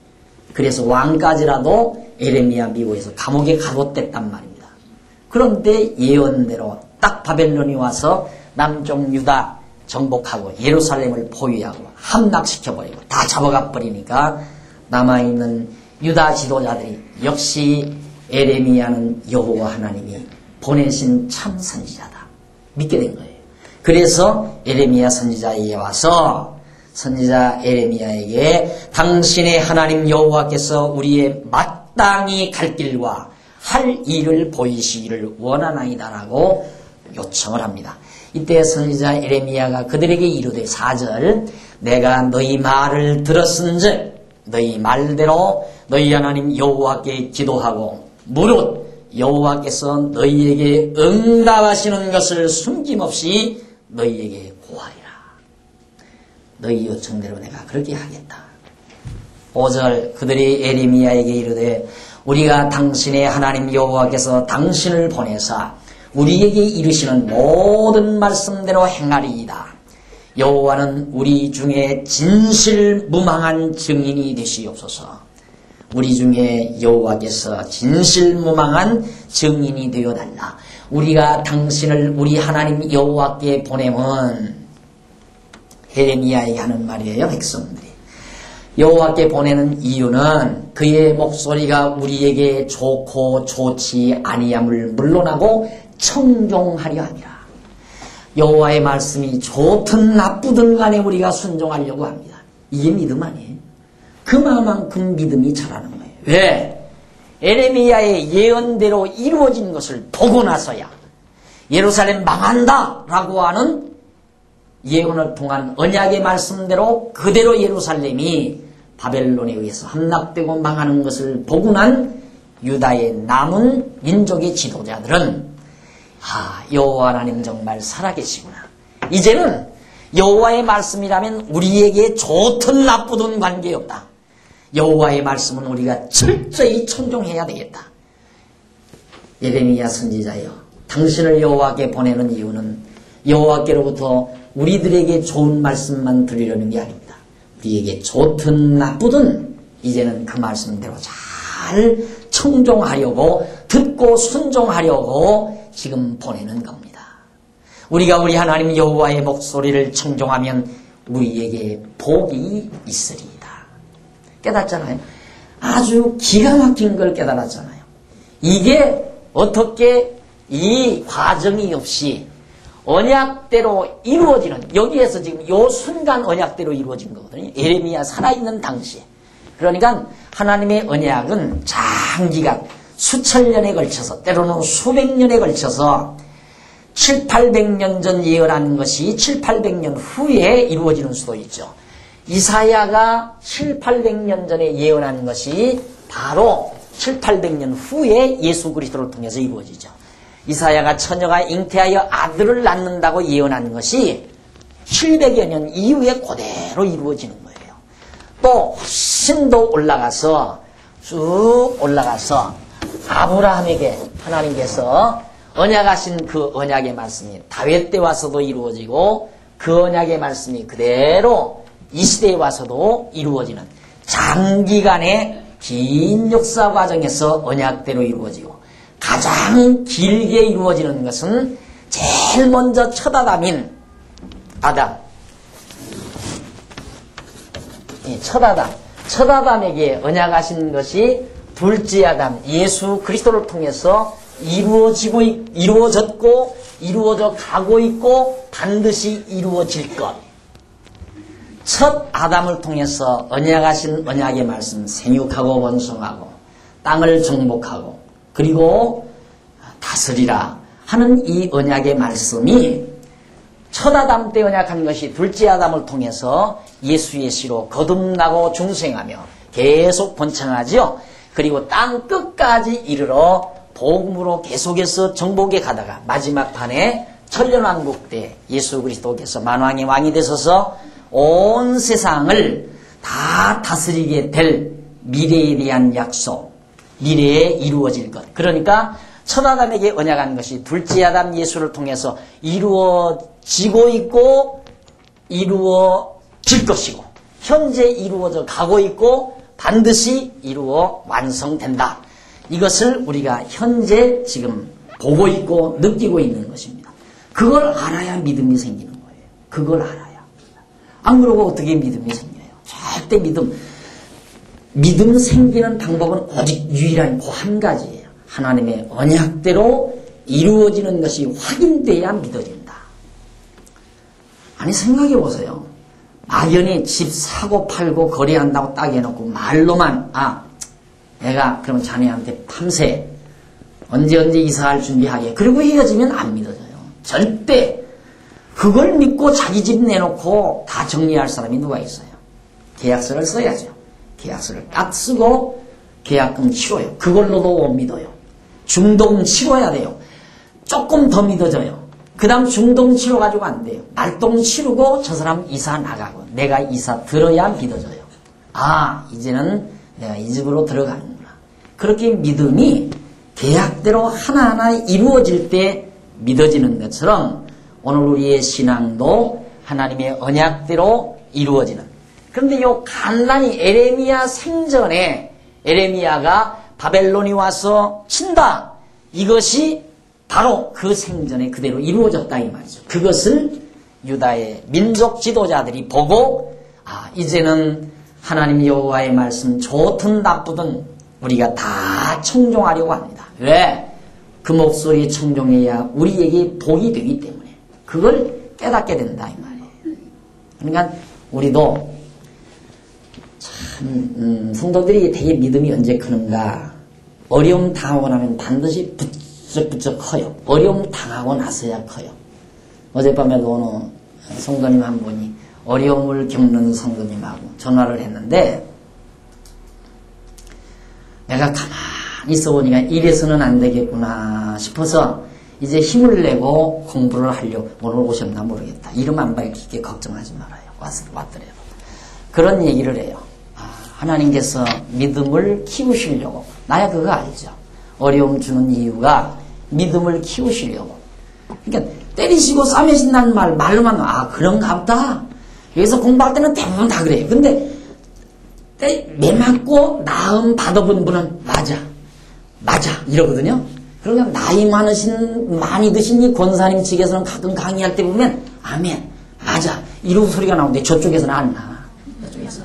그래서 왕까지라도 예레미야 미국에서 감옥에 가뒀댔단 말입니다. 그런데 예언대로 딱 바벨론이 와서 남쪽 유다 정복하고 예루살렘을 포위하고 함락시켜버리고 다 잡아가 버리니까 남아있는 유다 지도자들이 역시 예레미야는 여호와 하나님이 보내신 참 선지자다. 믿게 된 거예요. 그래서 예레미야 선지자에게 와서 선지자 예레미야에게 당신의 하나님 여호와께서 우리의 마땅히 갈 길과 할 일을 보이시기를 원하나이다라고 요청을 합니다. 이때 선지자 예레미야가 그들에게 이르되 4절 내가 너희 말을 들었은즉 너희 말대로 너희 하나님 여호와께 기도하고 무릇 여호와께서 너희에게 응답하시는 것을 숨김없이 너희에게 고하리라. 너희 요청대로 내가 그렇게 하겠다. 5절 그들이 예레미야에게 이르되 우리가 당신의 하나님 여호와께서 당신을 보내사 우리에게 이르시는 모든 말씀대로 행하리이다. 여호와는 우리 중에 진실무망한 증인이 되시옵소서. 우리 중에 여호와께서 진실무망한 증인이 되어달라. 우리가 당신을 우리 하나님 여호와께 보내면 예레미야에게 하는 말이에요. 백성들이 여호와께 보내는 이유는 그의 목소리가 우리에게 좋고 좋지 아니함을 물론하고 청종하려 함이라. 여호와의 말씀이 좋든 나쁘든 간에 우리가 순종하려고 합니다. 이게 믿음 아니에요? 그만큼 믿음이 자라는 거예요. 왜? 예레미야의 예언대로 이루어진 것을 보고 나서야 예루살렘 망한다 라고 하는 예언을 통한 언약의 말씀대로 그대로 예루살렘이 바벨론에 의해서 함락되고 망하는 것을 보고 난 유다의 남은 민족의 지도자들은 여호와 하나님 정말 살아계시구나. 이제는 여호와의 말씀이라면 우리에게 좋든 나쁘든 관계없다. 여호와의 말씀은 우리가 철저히 청종해야 되겠다. 예레미야 선지자여, 당신을 여호와께 보내는 이유는 여호와께로부터 우리들에게 좋은 말씀만 들으려는 게 아닙니다. 우리에게 좋든 나쁘든 이제는 그 말씀대로 잘 청종하려고 듣고 순종하려고 지금 보내는 겁니다. 우리가 우리 하나님 여호와의 목소리를 청종하면 우리에게 복이 있으리이다. 깨닫잖아요. 아주 기가 막힌 걸 깨달았잖아요. 이게 어떻게 이 과정이 없이 언약대로 이루어지는, 여기에서 지금 요 순간 언약대로 이루어진 거거든요. 예레미야 살아있는 당시에. 그러니까 하나님의 언약은 장기간 수천 년에 걸쳐서, 때로는 수백 년에 걸쳐서 7, 800년 전 예언하는 것이 7, 800년 후에 이루어지는 수도 있죠. 이사야가 7, 800년 전에 예언하는 것이 바로 7, 800년 후에 예수 그리스도를 통해서 이루어지죠. 이사야가 처녀가 잉태하여 아들을 낳는다고 예언하는 것이 700여 년 이후에 그대로 이루어지는 거예요. 또 훨씬 더 올라가서 쭉 올라가서 아브라함에게 하나님께서 언약하신 그 언약의 말씀이 다윗 때 와서도 이루어지고 그 언약의 말씀이 그대로 이 시대에 와서도 이루어지는 장기간의 긴 역사 과정에서 언약대로 이루어지고 가장 길게 이루어지는 것은 제일 먼저 첫 아담인 아담. 첫 아담에게 언약하신 것이 둘째 아담 예수 그리스도를 통해서 이루어졌고 이루어져 가고 있고 반드시 이루어질 것. 첫 아담을 통해서 언약하신 언약의 말씀, 생육하고 번성하고 땅을 정복하고 그리고 다스리라 하는 이 언약의 말씀이 첫 아담 때 언약한 것이 둘째 아담을 통해서 예수의 씨로 거듭나고 중생하며 계속 번창하지요. 그리고 땅 끝까지 이르러 복음으로 계속해서 정복해 가다가 마지막 판에 천년왕국 때 예수 그리스도께서 만왕의 왕이 되셔서 온 세상을 다 다스리게 될 미래에 대한 약속, 미래에 이루어질 것. 그러니까 첫 아담에게 언약한 것이 둘째 아담 예수를 통해서 이루어지고 있고 이루어질 것이고 현재 이루어져 가고 있고 반드시 이루어 완성된다. 이것을 우리가 현재 지금 보고 있고 느끼고 있는 것입니다. 그걸 알아야 믿음이 생기는 거예요. 그걸 알아야. 안 그러고 어떻게 믿음이 생겨요? 절대 믿음 생기는 방법은 오직 유일한 그 한 가지예요. 하나님의 언약대로 이루어지는 것이 확인돼야 믿어진다. 아니 생각해 보세요. 막연히 집 사고 팔고 거래한다고 딱 해놓고 말로만 내가 그러면 자네한테 밤새 언제 이사할 준비하게 그리고 헤어지면 안 믿어져요. 절대 그걸 믿고 자기 집 내놓고 다 정리할 사람이 누가 있어요? 계약서를 써야죠. 계약서를 딱 쓰고 계약금 치러요. 그걸로도 못 믿어요. 중동 치러야 돼요. 조금 더 믿어져요. 그 다음 중동 치러가지고 안 돼요. 말동 치르고 저 사람 이사 나가고 내가 이사 들어야 믿어져요. 이제는 내가 이 집으로 들어가는구나. 그렇게 믿음이 계약대로 하나하나 이루어질 때 믿어지는 것처럼 오늘 우리의 신앙도 하나님의 언약대로 이루어지는. 그런데 요 간단히 에레미야 생전에 에레미야가 바벨론이 와서 친다. 이것이 바로 그 생전에 그대로 이루어졌다 이 말이죠. 그것을 유다의 민족 지도자들이 보고 이제는 하나님 여호와의 말씀 좋든 나쁘든 우리가 다 청종하려고 합니다. 왜? 그 목소리에 청종해야 우리에게 복이 되기 때문에 그걸 깨닫게 된다 이 말이에요. 그러니까 우리도 참 성도들이 되게 믿음이 언제 크는가. 어려움 당하고 나면 반드시 부쩍부쩍 커요. 어려움 당하고 나서야 커요. 어젯밤에도 어느 성도님 한 분이 어려움을 겪는 성도님하고 전화를 했는데 내가 가만히 있어보니까 이래서는 안 되겠구나 싶어서 이제 힘을 내고 공부를 하려고 오늘 오셨나 모르겠다. 이름 안 밝히게 걱정하지 말아요. 왔더라도. 그런 얘기를 해요. 하나님께서 믿음을 키우시려고. 나야 그거 알죠. 어려움 주는 이유가 믿음을 키우시려고. 그러니까 때리시고 싸매신다는 말로만 그런가 보다. 여기서 공부할 때는 대부분 다 그래요. 근데 매 맞고 나음 받아본 분은 맞아 이러거든요. 그러니까 나이 많이 드신 이 권사님 측에서는 가끔 강의할 때 보면 아멘 맞아 이러고 소리가 나오는데 저쪽에서는 안 나. 저쪽에서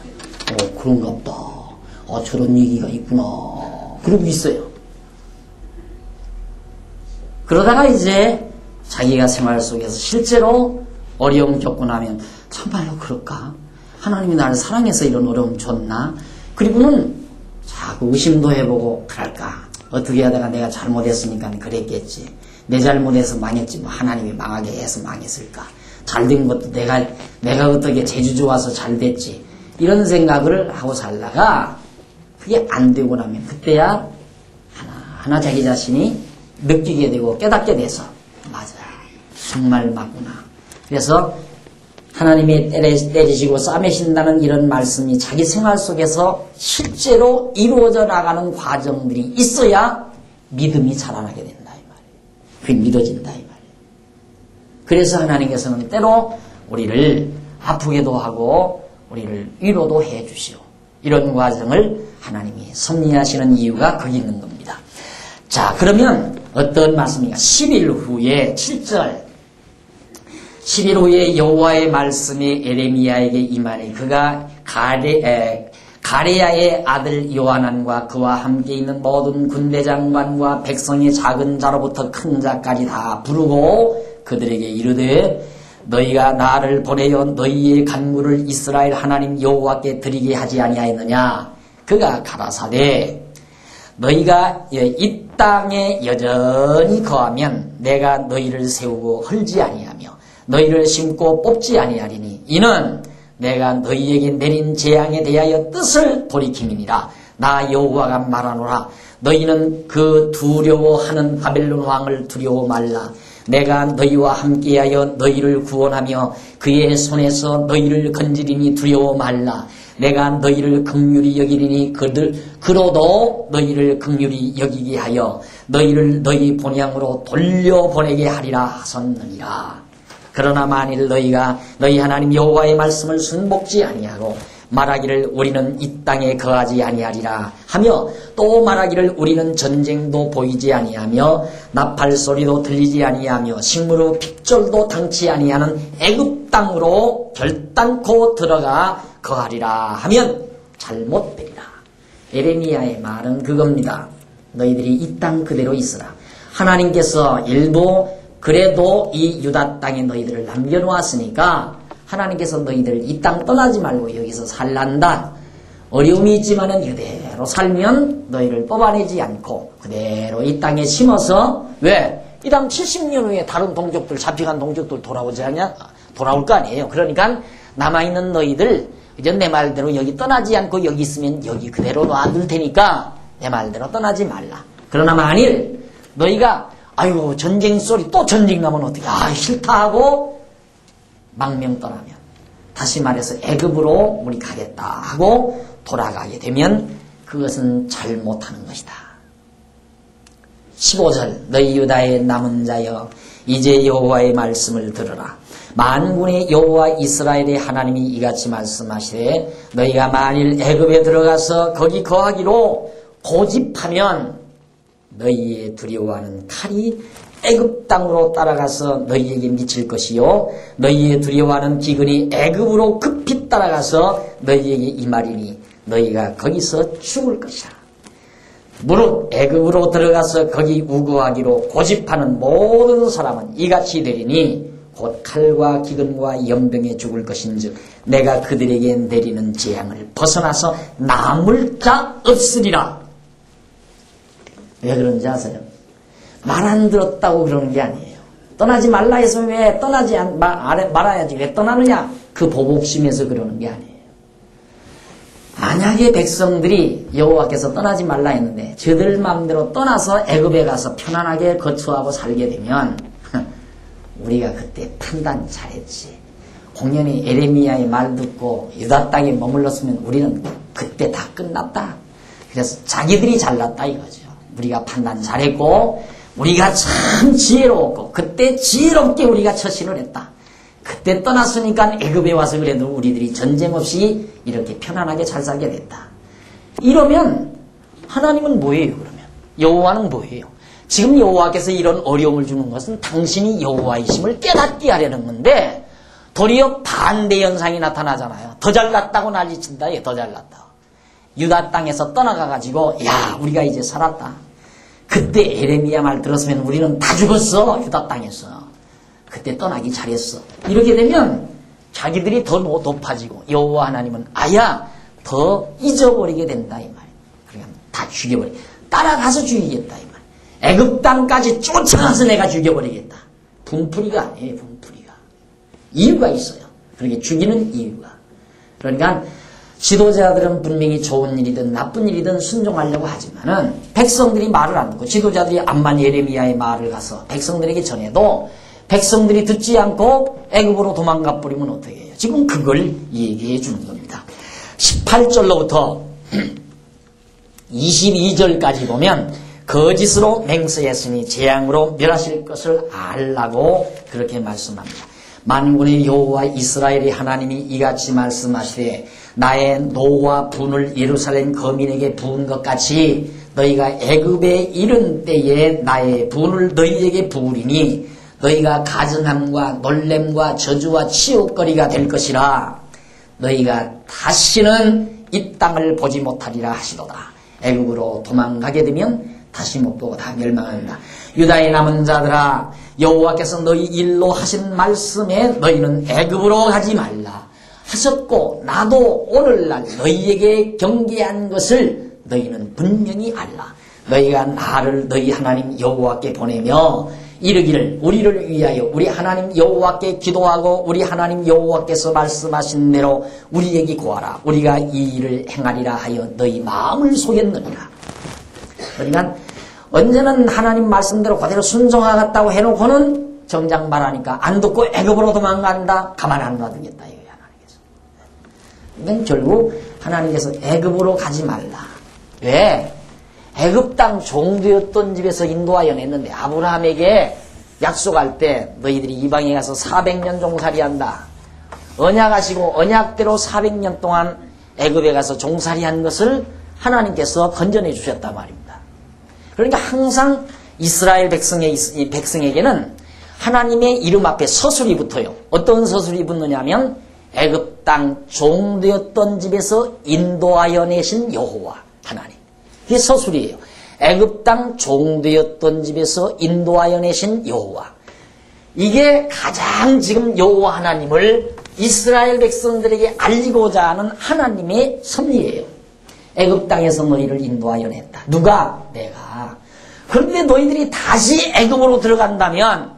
그런가 보다. 저런 얘기가 있구나. 그러고 있어요. 그러다가 이제 자기가 생활 속에서 실제로 어려움 겪고 나면 참말로 그럴까? 하나님이 나를 사랑해서 이런 어려움 줬나? 그리고는 자꾸 의심도 해보고 그럴까? 어떻게 하다가 내가 잘못했으니까 그랬겠지. 내 잘못해서 망했지 뭐 하나님이 망하게 해서 망했을까? 잘된 것도 내가 어떻게 재주 좋아서 잘 됐지. 이런 생각을 하고 살다가 그게 안 되고 나면 그때야 하나 자기 자신이 느끼게 되고 깨닫게 돼서 맞아 정말 맞구나. 그래서 하나님이 때리시고 싸매신다는 이런 말씀이 자기 생활 속에서 실제로 이루어져 나가는 과정들이 있어야 믿음이 자라나게 된다 이 말이에요. 그게 믿어진다 이 말이에요. 그래서 하나님께서는 때로 우리를 아프게도 하고 우리를 위로도 해 주시오. 이런 과정을 하나님이 섭리하시는 이유가 거기 있는 겁니다. 자, 그러면 어떤 말씀입니까? 10일 후에 7절 10일 후에 여호와의 말씀이 에레미야에게 임하니 그가 가레야의 아들 요하난과 그와 함께 있는 모든 군대 장관과 백성의 작은 자로부터 큰 자까지 다 부르고 그들에게 이르되 너희가 나를 보내어 너희의 간구를 이스라엘 하나님 여호와께 드리게 하지 아니하였느냐. 그가 가라사대 너희가 이 땅에 여전히 거하면 내가 너희를 세우고 헐지 아니하며 너희를 심고 뽑지 아니하리니 이는 내가 너희에게 내린 재앙에 대하여 뜻을 돌이킴이니라. 나 여호와가 말하노라. 너희는 그 두려워하는 바벨론 왕을 두려워 말라. 내가 너희와 함께하여 너희를 구원하며 그의 손에서 너희를 건지리니 두려워 말라. 내가 너희를 긍휼히 여기리니 그로도 너희를 긍휼히 여기게 하여 너희를 너희 본향으로 돌려보내게 하리라 하셨느니라. 그러나 만일 너희가 너희 하나님 여호와의 말씀을 순복지 아니하고 말하기를 우리는 이 땅에 거하지 아니하리라 하며 또 말하기를 우리는 전쟁도 보이지 아니하며 나팔 소리도 들리지 아니하며 식물의 픽절도 당치 아니하는 애굽 땅으로 결단코 들어가 거하리라 하면 잘못되리라. 에레미야의 말은 그겁니다. 너희들이 이 땅 그대로 있으라. 하나님께서 일부 그래도 이 유다 땅에 너희들을 남겨놓았으니까 하나님께서 너희들 이 땅 떠나지 말고 여기서 살란다. 어려움이 있지만은 이대로 살면 너희를 뽑아내지 않고 그대로 이 땅에 심어서 왜? 이 땅 70년 후에 다른 동족들 잡혀간 동족들 돌아오지 않냐? 돌아올 거 아니에요. 그러니까 남아있는 너희들 이제 내 말대로 여기 떠나지 않고 여기 있으면 여기 그대로 놔둘 테니까 내 말대로 떠나지 말라. 그러나 만일 너희가 아이고 전쟁 소리 또 전쟁 나면 어떻게 싫다 하고 망명 떠나면 다시 말해서 애굽으로 우리 가겠다 하고 돌아가게 되면 그것은 잘못하는 것이다. 15절 너희 유다의 남은 자여 이제 여호와의 말씀을 들으라. 만군의 여호와 이스라엘의 하나님이 이같이 말씀하시되 너희가 만일 애굽에 들어가서 거기 거하기로 고집하면 너희의 두려워하는 칼이 애굽 땅으로 따라가서 너희에게 미칠 것이요 너희의 두려워하는 기근이 애굽으로 급히 따라가서 너희에게 임하리니 너희가 거기서 죽을 것이라. 무릇 애굽으로 들어가서 거기 우거하기로 고집하는 모든 사람은 이같이 되리니 곧 칼과 기근과 연병에 죽을 것인즉 내가 그들에게 내리는 재앙을 벗어나서 남을 자 없으리라. 왜 그런지 아세요? 말 안 들었다고 그러는 게 아니에요. 떠나지 말라 해서 왜 떠나지 말아야지 왜 떠나느냐? 그 보복심에서 그러는 게 아니에요. 만약에 백성들이 여호와께서 떠나지 말라 했는데 저들 마음대로 떠나서 애굽에 가서 편안하게 거처하고 살게 되면 우리가 그때 판단 잘했지. 공연히 에레미야의 말 듣고 유다 땅에 머물렀으면 우리는 그때 다 끝났다. 그래서 자기들이 잘났다 이거죠. 우리가 판단 잘했고 우리가 참 지혜로웠고 그때 지혜롭게 우리가 처신을 했다. 그때 떠났으니까 애굽에 와서 그래도 우리들이 전쟁 없이 이렇게 편안하게 잘 살게 됐다. 이러면 하나님은 뭐예요 그러면? 여호와는 뭐예요? 지금 여호와께서 이런 어려움을 주는 것은 당신이 여호와이심을 깨닫게 하려는 건데 도리어 반대 현상이 나타나잖아요. 더 잘났다고 난리친다. 더 잘났다고. 유다 땅에서 떠나가가지고 야 우리가 이제 살았다. 그때 에레미야 말 들었으면 우리는 다 죽었어. 유다 땅에서. 그때 떠나기 잘했어. 이렇게 되면 자기들이 더 높아지고 여호와 하나님은 아야 더 잊어버리게 된다 이 말이에요. 그러니까 다 죽여버려. 따라가서 죽이겠다 이 말이에요. 애굽 땅까지 쫓아가서 내가 죽여버리겠다. 분풀이가 아니에요. 분풀이가. 이유가 있어요. 그렇게 죽이는 이유가. 그러니까 지도자들은 분명히 좋은 일이든 나쁜 일이든 순종하려고 하지만은 백성들이 말을 안 듣고 지도자들이 암만 예레미야의 말을 가서 백성들에게 전해도 백성들이 듣지 않고 애굽으로 도망가 버리면 어떻게 해요? 지금 그걸 얘기해 주는 겁니다. 18절로부터 22절까지 보면 거짓으로 맹세했으니 재앙으로 멸하실 것을 알라고 그렇게 말씀합니다. 만군의 여호와 이스라엘의 하나님이 이같이 말씀하시되 나의 노와 분을 예루살렘 거민에게 부은 것 같이 너희가 애굽에 이른 때에 나의 분을 너희에게 부으리니 너희가 가증함과 놀램과 저주와 치욕거리가 될 것이라. 너희가 다시는 이 땅을 보지 못하리라 하시도다. 애굽으로 도망가게 되면 다시 못 보고 다 멸망한다. 유다의 남은 자들아, 여호와께서 너희 일로 하신 말씀에 너희는 애굽으로 가지 말라 하셨고 나도 오늘날 너희에게 경계한 것을 너희는 분명히 알라. 너희가 나를 너희 하나님 여호와께 보내며 이르기를 우리를 위하여 우리 하나님 여호와께 기도하고 우리 하나님 여호와께서 말씀하신 대로 우리에게 구하라. 우리가 이 일을 행하리라 하여 너희 마음을 속였느니라. 그러니까 언제는 하나님 말씀대로 그대로 순종하겠다고 해놓고는 정작 말하니까 안 듣고 애굽으로 도망간다. 가만 안 놔두겠다 이거야 하나님께서. 그러니까 결국 하나님께서 애굽으로 가지 말라. 왜? 애굽 땅 종되었던 집에서 인도하여 냈는데 아브라함에게 약속할 때 너희들이 이방에 가서 400년 종살이한다. 언약하시고 언약대로 400년 동안 애굽에 가서 종살이한 것을 하나님께서 건전해 주셨단 말입니다. 그러니까 항상 이스라엘 백성에게는 하나님의 이름 앞에 서술이 붙어요. 어떤 서술이 붙느냐면 애굽 땅 종되었던 집에서 인도하여 내신 여호와 하나님. 그게 서술이에요. 애굽 땅 종되었던 집에서 인도하여 내신 여호와. 이게 가장 지금 여호와 하나님을 이스라엘 백성들에게 알리고자 하는 하나님의 섭리예요. 애굽 땅에서 너희를 인도하여 냈다. 누가? 내가. 그런데 너희들이 다시 애굽으로 들어간다면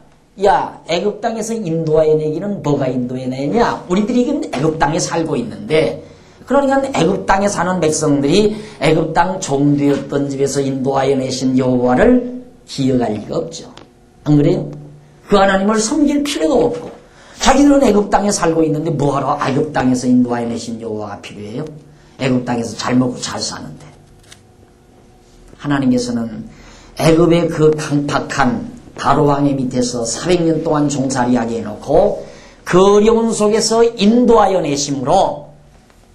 야, 애굽 땅에서 인도하여 내기는 뭐가 인도해 내냐? 우리들이 지금 애굽 땅에 살고 있는데 그러니까 애굽 땅에 사는 백성들이 애굽 땅 종되었던 집에서 인도하여 내신 여호와를 기억할 리가 없죠. 안 그래요? 그 하나님을 섬길 필요가 없고 자기들은 애굽 땅에 살고 있는데 뭐하러 애굽 땅에서 인도하여 내신 여호와가 필요해요? 애굽 땅에서 잘 먹고 잘 사는데. 하나님께서는 애굽의 그 강팍한 바로 왕의 밑에서 400년 동안 종살이하게 해놓고 그 어려운 속에서 인도하여 내심으로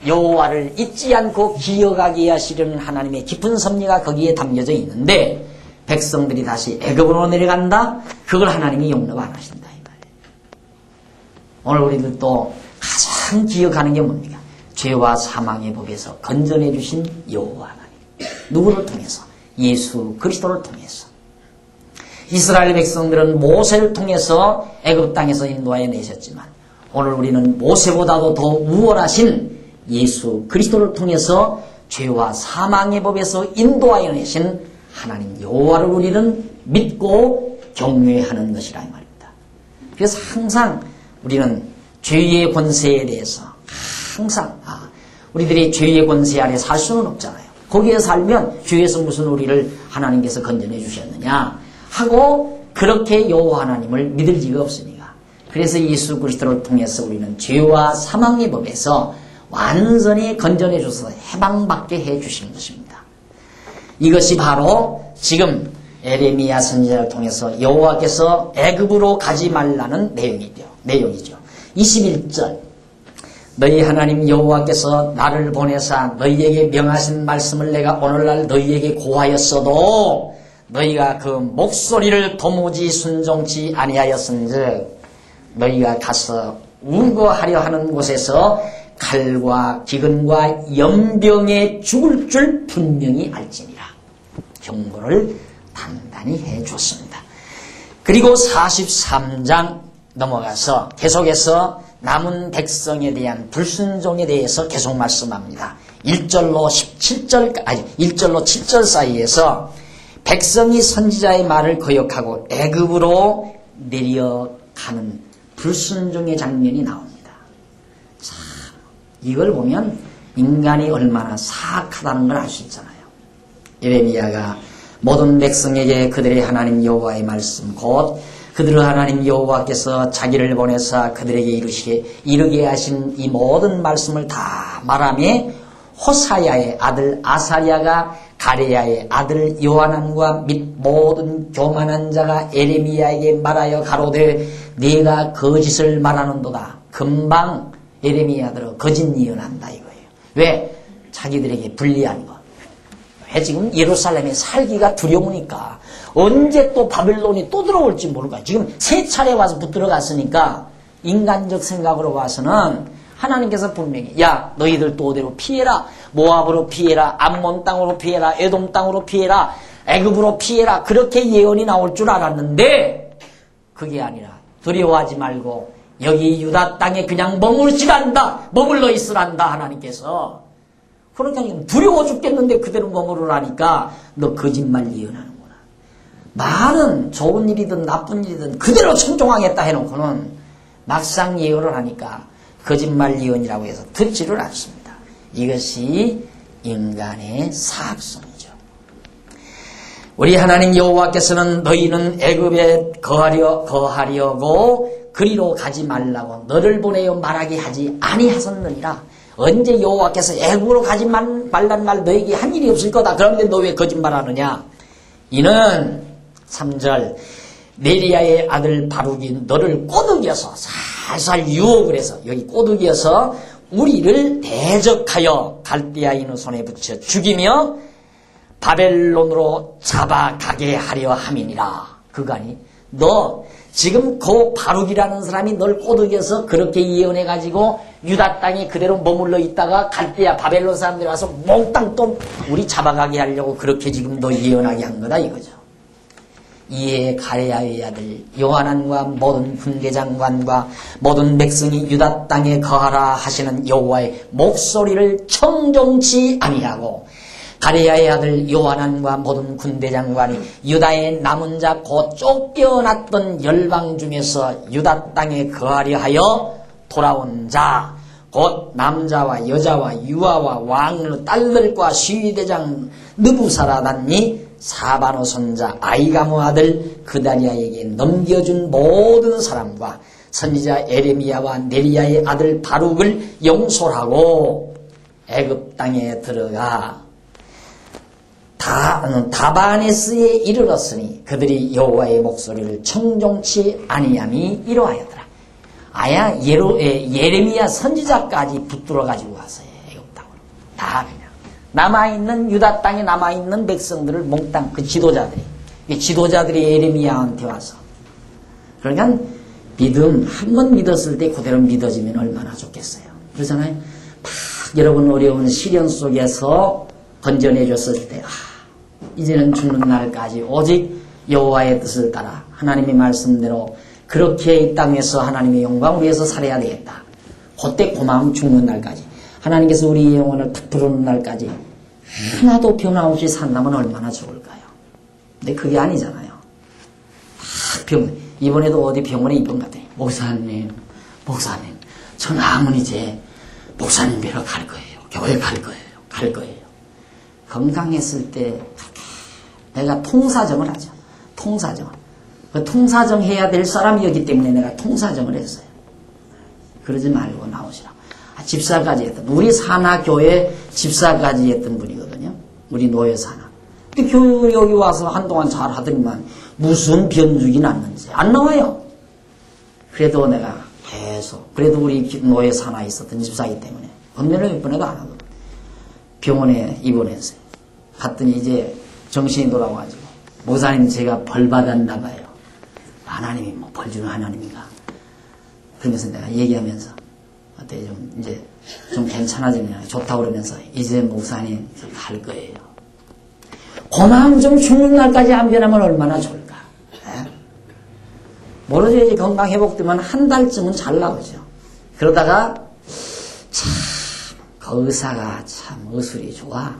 여호와를 잊지 않고 기억하게 하시려는 하나님의 깊은 섭리가 거기에 담겨져 있는데 백성들이 다시 애굽으로 내려간다? 그걸 하나님이 용납 안 하신다 이 말이에요. 오늘 우리들도 가장 기억하는 게 뭡니까? 죄와 사망의 법에서 건전해 주신 여호와 하나님. 누구를 통해서? 예수 그리스도를 통해서. 이스라엘 백성들은 모세를 통해서 애굽 땅에서 인도하여 내셨지만 오늘 우리는 모세보다도 더 우월하신 예수 그리스도를 통해서 죄와 사망의 법에서 인도하여 내신 하나님 여호와를 우리는 믿고 경외하는 것이라 이 말입니다. 그래서 항상 우리는 죄의 권세에 대해서 항상 우리들이 죄의 권세 아래 살 수는 없잖아요. 거기에 살면 죄에서 무슨 우리를 하나님께서 건져내 주셨느냐 하고 그렇게 여호와 하나님을 믿을 리가 없으니까. 그래서 예수 그리스도를 통해서 우리는 죄와 사망의 법에서 완전히 건져내 주셔서 해방받게 해 주신 것입니다. 이것이 바로 지금 에레미야 선지자를 통해서 여호와께서 애굽으로 가지 말라는 내용이죠. 21절 너희 하나님 여호와께서 나를 보내사 너희에게 명하신 말씀을 내가 오늘날 너희에게 고하였어도 너희가 그 목소리를 도무지 순종치 아니하였은즉 너희가 가서 우거하려 하는 곳에서 칼과 기근과 연병에 죽을 줄 분명히 알지니라. 경고를 단단히 해줬습니다. 그리고 43장 넘어가서 계속해서 남은 백성에 대한 불순종에 대해서 계속 말씀합니다. 1절로 7절 사이에서 백성이 선지자의 말을 거역하고 애굽으로 내려가는 불순종의 장면이 나옵니다. 참, 이걸 보면 인간이 얼마나 사악하다는 걸 알 수 있잖아요. 에레미야가 모든 백성에게 그들의 하나님 여호와의 말씀 곧 그들을 하나님 여호와께서 자기를 보내사 그들에게 이르게 하신 이 모든 말씀을 다 말하며 호사야의 아들 아사랴가 가레야의 아들 요하난과 및 모든 교만한 자가 에레미야에게 말하여 가로되 네가 거짓을 말하는도다. 금방 에레미야들은 거짓 예언한다 이거예요. 왜? 자기들에게 불리한 것. 왜 지금 예루살렘에 살기가 두려우니까 언제 또 바벨론이 또 들어올지 모를까. 지금 세 차례 와서 붙들어 갔으니까 인간적 생각으로 봐서는 하나님께서 분명히 야 너희들 또 어디로 피해라. 모압으로 피해라. 암몬 땅으로 피해라. 에돔 땅으로 피해라. 애굽으로 피해라. 그렇게 예언이 나올 줄 알았는데 그게 아니라 두려워하지 말고 여기 유다 땅에 그냥 머물러 있으란다 하나님께서. 그러니까 두려워 죽겠는데 그대로 머무르라니까 너 거짓말 예언하는구나. 말은 좋은 일이든 나쁜 일이든 그대로 청종하겠다 해놓고는 막상 예언을 하니까 거짓말 예언이라고 해서 듣지를 않습니다. 이것이 인간의 사악성이죠. 우리 하나님 여호와께서는 너희는 애굽에 거하려고 그리로 가지 말라고 너를 보내어 말하게 하지 아니하셨느니라. 언제 여호와께서 애굽으로 가지 말란 말 너에게 한 일이 없을 거다. 그런데 너 왜 거짓말하느냐. 이는 3절 네리야의 아들 바룩이 너를 꼬드겨서 살살 유혹을 해서 여기 꼬드겨서 우리를 대적하여 갈대아인의 손에 붙여 죽이며 바벨론으로 잡아가게 하려 함이니라. 그거니 너 지금 그 바룩이라는 사람이 널 꼬드겨서 그렇게 예언해가지고 유다 땅에 그대로 머물러 있다가 갈대아 바벨론 사람들이 와서 몽땅 또 우리 잡아가게 하려고 그렇게 지금 너 예언하게 한 거다 이거죠. 이에 가레야의 아들 요하난과 모든 군대장관과 모든 백성이 유다 땅에 거하라 하시는 여호와의 목소리를 청종치 아니하고 가레야의 아들 요하난과 모든 군대장관이 유다의 남은 자 곧 쫓겨났던 열방 중에서 유다 땅에 거하려 하여 돌아온 자 곧 남자와 여자와 유아와 왕의 딸들과 시위대장 느부사라단이 사바노 선자 아이가모 아들 그다리아에게 넘겨준 모든 사람과 선지자 에레미야와 네리야의 아들 바룩을 용서하고 애굽 땅에 들어가 다바네스에 이르렀으니 그들이 여호와의 목소리를 청종치 아니함이 이러하였더라. 아야 예레미야 선지자까지 붙들어 가지고 왔어요. 애굽 땅으로 다 그냥 남아있는 유다 땅에 남아있는 백성들을 몽땅 그 지도자들이 예레미야한테 와서 그러니까 믿음 한 번 믿었을 때 그대로 믿어지면 얼마나 좋겠어요. 그러잖아요. 막 여러분 어려운 시련 속에서 건져내줬을 때 이제는 죽는 날까지 오직 여호와의 뜻을 따라 하나님의 말씀대로 그렇게 이 땅에서 하나님의 영광을 위해서 살아야 되겠다. 그때 고마움 죽는 날까지 하나님께서 우리의 영혼을 탁 부르는 날까지 하나도 변함없이 산다면 얼마나 좋을까요? 근데 그게 아니잖아요. 이번에도 어디 병원에 입원 같아요. 목사님 저 남은 이제 목사님 뵈러 갈 거예요. 교회 갈 거예요. 건강했을 때 내가 통사정을 하죠. 그 통사정 해야 될 사람이었기 때문에 내가 통사정을 했어요. 그러지 말고 나오시라고. 집사까지 했던 우리 산하교회 집사까지 했던 분이거든요. 우리 노예 산하. 근데 여기 와서 한동안 잘 하더니만 무슨 변죽이 났는지 안 나와요. 그래도 내가 계속 그래도 우리 노예 산하에 있었던 집사이기 때문에 건면을 몇 번에도 안 하거든. 병원에 입원했어요. 갔더니 이제 정신이 돌아와가지고 목사님 제가 벌 받았나 봐요. 하나님이 뭐 벌 주는 하나님인가. 그러면서 내가 얘기하면서 어때 좀 괜찮아지면 좋다고 그러면서 이제 목사님 갈 거예요. 고마움 좀 죽는 날까지 안 변하면 얼마나 좋을까. 네? 모르죠. 이제 건강 회복되면 한 달쯤은 잘 나오죠. 그러다가 참 그 의사가 참 의술이 좋아.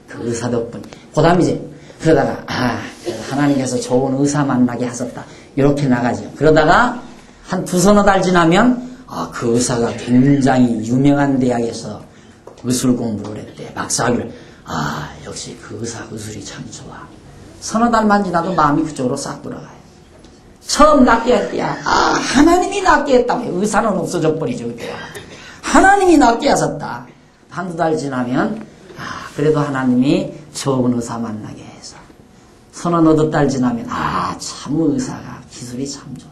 그 의사 덕분. 그 다음 이제 그러다가 하나님께서 좋은 의사 만나게 하셨다. 이렇게 나가죠. 그러다가 한 두서너 달 지나면 그 의사가 굉장히 유명한 대학에서 의술 공부를 했대. 박사학위를. 역시 그 의사 의술이 참 좋아. 서너 달만 지나도 마음이 그쪽으로 싹 돌아가요. 처음 낫게 할 때야. 하나님이 낫게 했다며. 의사는 없어져 버리죠, 그때야. 하나님이 낫게 하셨다. 한두 달 지나면, 그래도 하나님이 좋은 의사 만나게 해서. 서너 달 지나면, 참 의사가 기술이 참 좋다.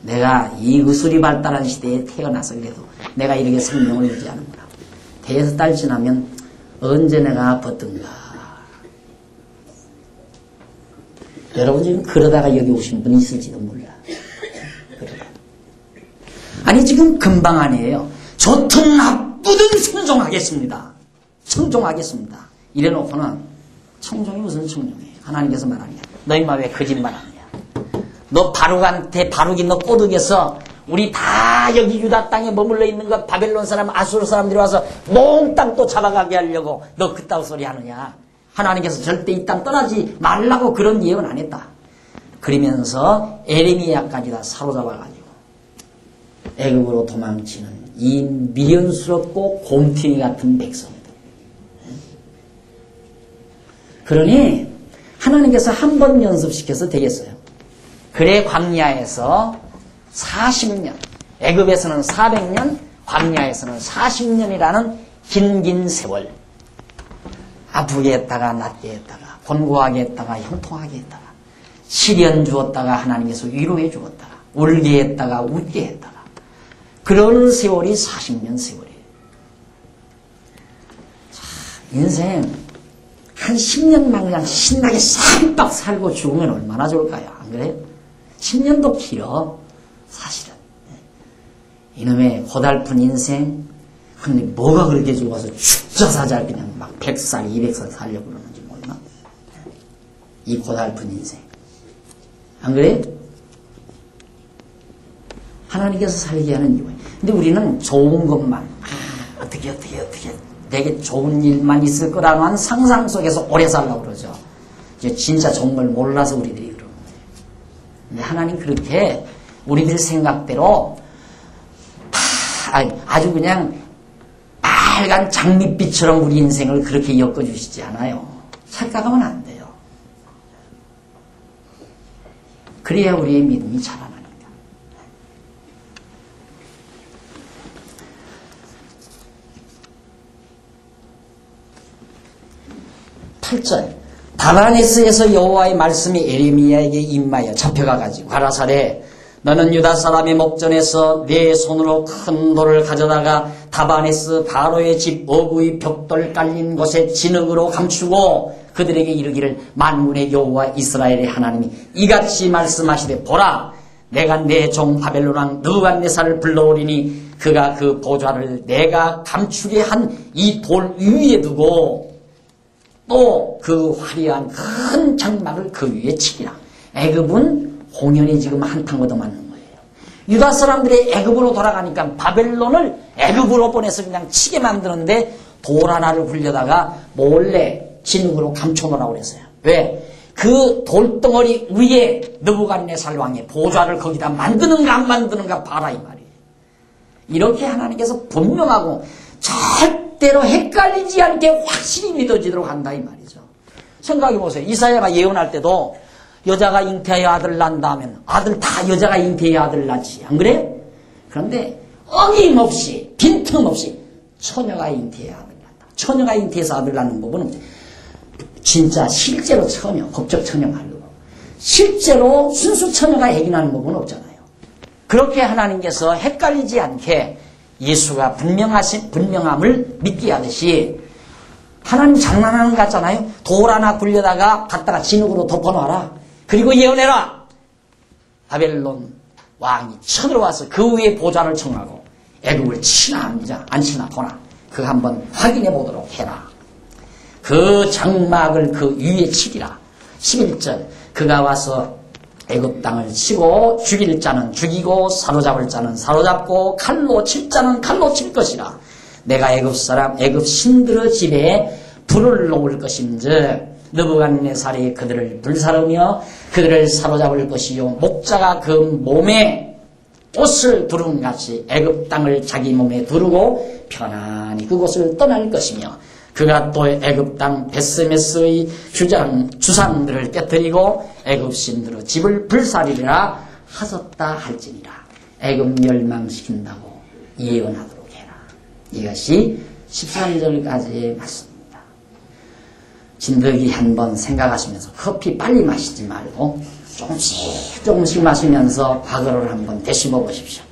내가 이 의술이 발달한 시대에 태어나서 그래도 내가 이렇게 생명을 유지하는구나. 대여섯 달 지나면, 언제 내가 아팠던가. 여러분 지금 그러다가 여기 오신 분이 있을지도 몰라. 그러다. 아니 지금 금방 아니에요. 좋든 나쁘든 순종하겠습니다. 청종하겠습니다. 이래놓고는 청종이 무슨 청종이에요. 하나님께서 말하냐. 너 임마 왜 거짓말하냐. 너 바룩한테 바룩이 너 꼬드겨서 우리 다 여기 유다 땅에 머물러 있는 거 바벨론 사람 아수르 사람들이 와서 몽땅 또 잡아가게 하려고 너 그따구 소리 하느냐. 하나님께서 절대 이 땅 떠나지 말라고 그런 예언 안 했다. 그러면서 에레미야까지 다 사로잡아가지고 애굽으로 도망치는 이 미련스럽고 곰탱이 같은 백성들. 그러니 하나님께서 한 번 연습시켜서 되겠어요. 그래 광야에서 40년, 애굽에서는 400년, 광야에서는 40년이라는 긴 세월. 아프게 했다가 낫게 했다가 곤고하게 했다가 형통하게 했다가 시련 주었다가 하나님께서 위로해 주었다가 울게 했다가 웃게 했다가 그런 세월이 40년 세월이에요. 자, 인생 한 10년만 그냥 신나게 쌈박 살고 죽으면 얼마나 좋을까요? 안 그래요? 10년도 길어 사실은. 이놈의 고달픈 인생. 근데 뭐가 그렇게 좋아서 죽자사자 그냥 막 100살, 200살 살려고 그러는지 몰라. 이 고달픈 인생. 안 그래요? 하나님께서 살게 하는 이유예요. 근데 우리는 좋은 것만, 어떻게 되게 좋은 일만 있을 거라는 상상 속에서 오래 살라고 그러죠. 이제 진짜 좋은 걸 몰라서 우리들이 그러는 거예요. 근데 하나님 그렇게 우리들 생각대로 아주 그냥 빨간 장밋빛처럼 우리 인생을 그렇게 엮어주시지 않아요. 착각하면 안 돼요. 그래야 우리의 믿음이 자라나니까. 8절 다바네스에서 여호와의 말씀이 에레미야에게 임하여 잡혀가가지고 가라사대 너는 유다 사람의 목전에서 내 손으로 큰 돌을 가져다가 다바네스 바로의 집 어구의 벽돌 깔린 곳에 진흙으로 감추고 그들에게 이르기를 만군의 여호와 이스라엘의 하나님이 이같이 말씀하시되 보라 내가 내 종 바벨론 왕 느부갓네살을 불러오리니 그가 그 보좌를 내가 감추게 한 이 돌 위에 두고 또 그 화려한 큰 장막을 그 위에 치리라. 애굽은 공연이 지금 한탕 얻어맞는 거예요. 유다 사람들이 애굽으로 돌아가니까 바벨론을 애굽으로 보내서 그냥 치게 만드는데 돌 하나를 굴려다가 몰래 진흙으로 감춰놓으라고 그랬어요. 왜? 그 돌덩어리 위에 느부갓네살 왕의 보좌를 거기다 만드는가 안 만드는가 봐라 이 말이에요. 이렇게 하나님께서 분명하고 절대로 헷갈리지 않게 확실히 믿어지도록 한다 이 말이죠. 생각해보세요. 이사야가 예언할 때도 여자가 잉태하여 아들 낳는다 하면 아들 다 여자가 잉태하여 아들 낳지. 안 그래요? 그런데 어김없이 빈틈없이 처녀가 잉태해야 아들 낳는다. 처녀가 잉태해서 아들 낳는 법은 진짜 실제로 처녀, 법적 처녀 말로 실제로 순수 처녀가 애기 낳는 법은 없잖아요. 그렇게 하나님께서 헷갈리지 않게 예수가 분명함을 믿게 하듯이 하나님 장난하는 것 같잖아요. 돌 하나 굴려다가 갖다가 진흙으로 덮어놔라. 그리고 예언해라. 바벨론 왕이 쳐들어와서 그 위에 보좌를 청하고 애굽을 치나 안 치나 보나 그거 한번 확인해 보도록 해라. 그 장막을 그 위에 치리라. 11절 그가 와서 애굽 땅을 치고 죽일 자는 죽이고 사로잡을 자는 사로잡고 칼로 칠 자는 칼로 칠 것이라. 내가 애굽 신들의 집에 불을 놓을 것인즉 느부갓네살이 그들을 불사르며 그들을 사로잡을 것이요 목자가 그 몸에 옷을 두른 같이 애굽 땅을 자기 몸에 두르고 편안히 그곳을 떠날 것이며 그가 또 애굽 땅 베스메스의 주상들을 깨뜨리고 애굽 신들의 집을 불살이라 하셨다 할지니라. 애굽 멸망시킨다고 예언하도록 해라. 이것이 13절까지의 말씀입니다. 진드기 한번 생각하시면서 커피 빨리 마시지 말고 조금씩 마시면서 과거를 한번 되씹어 보십시오.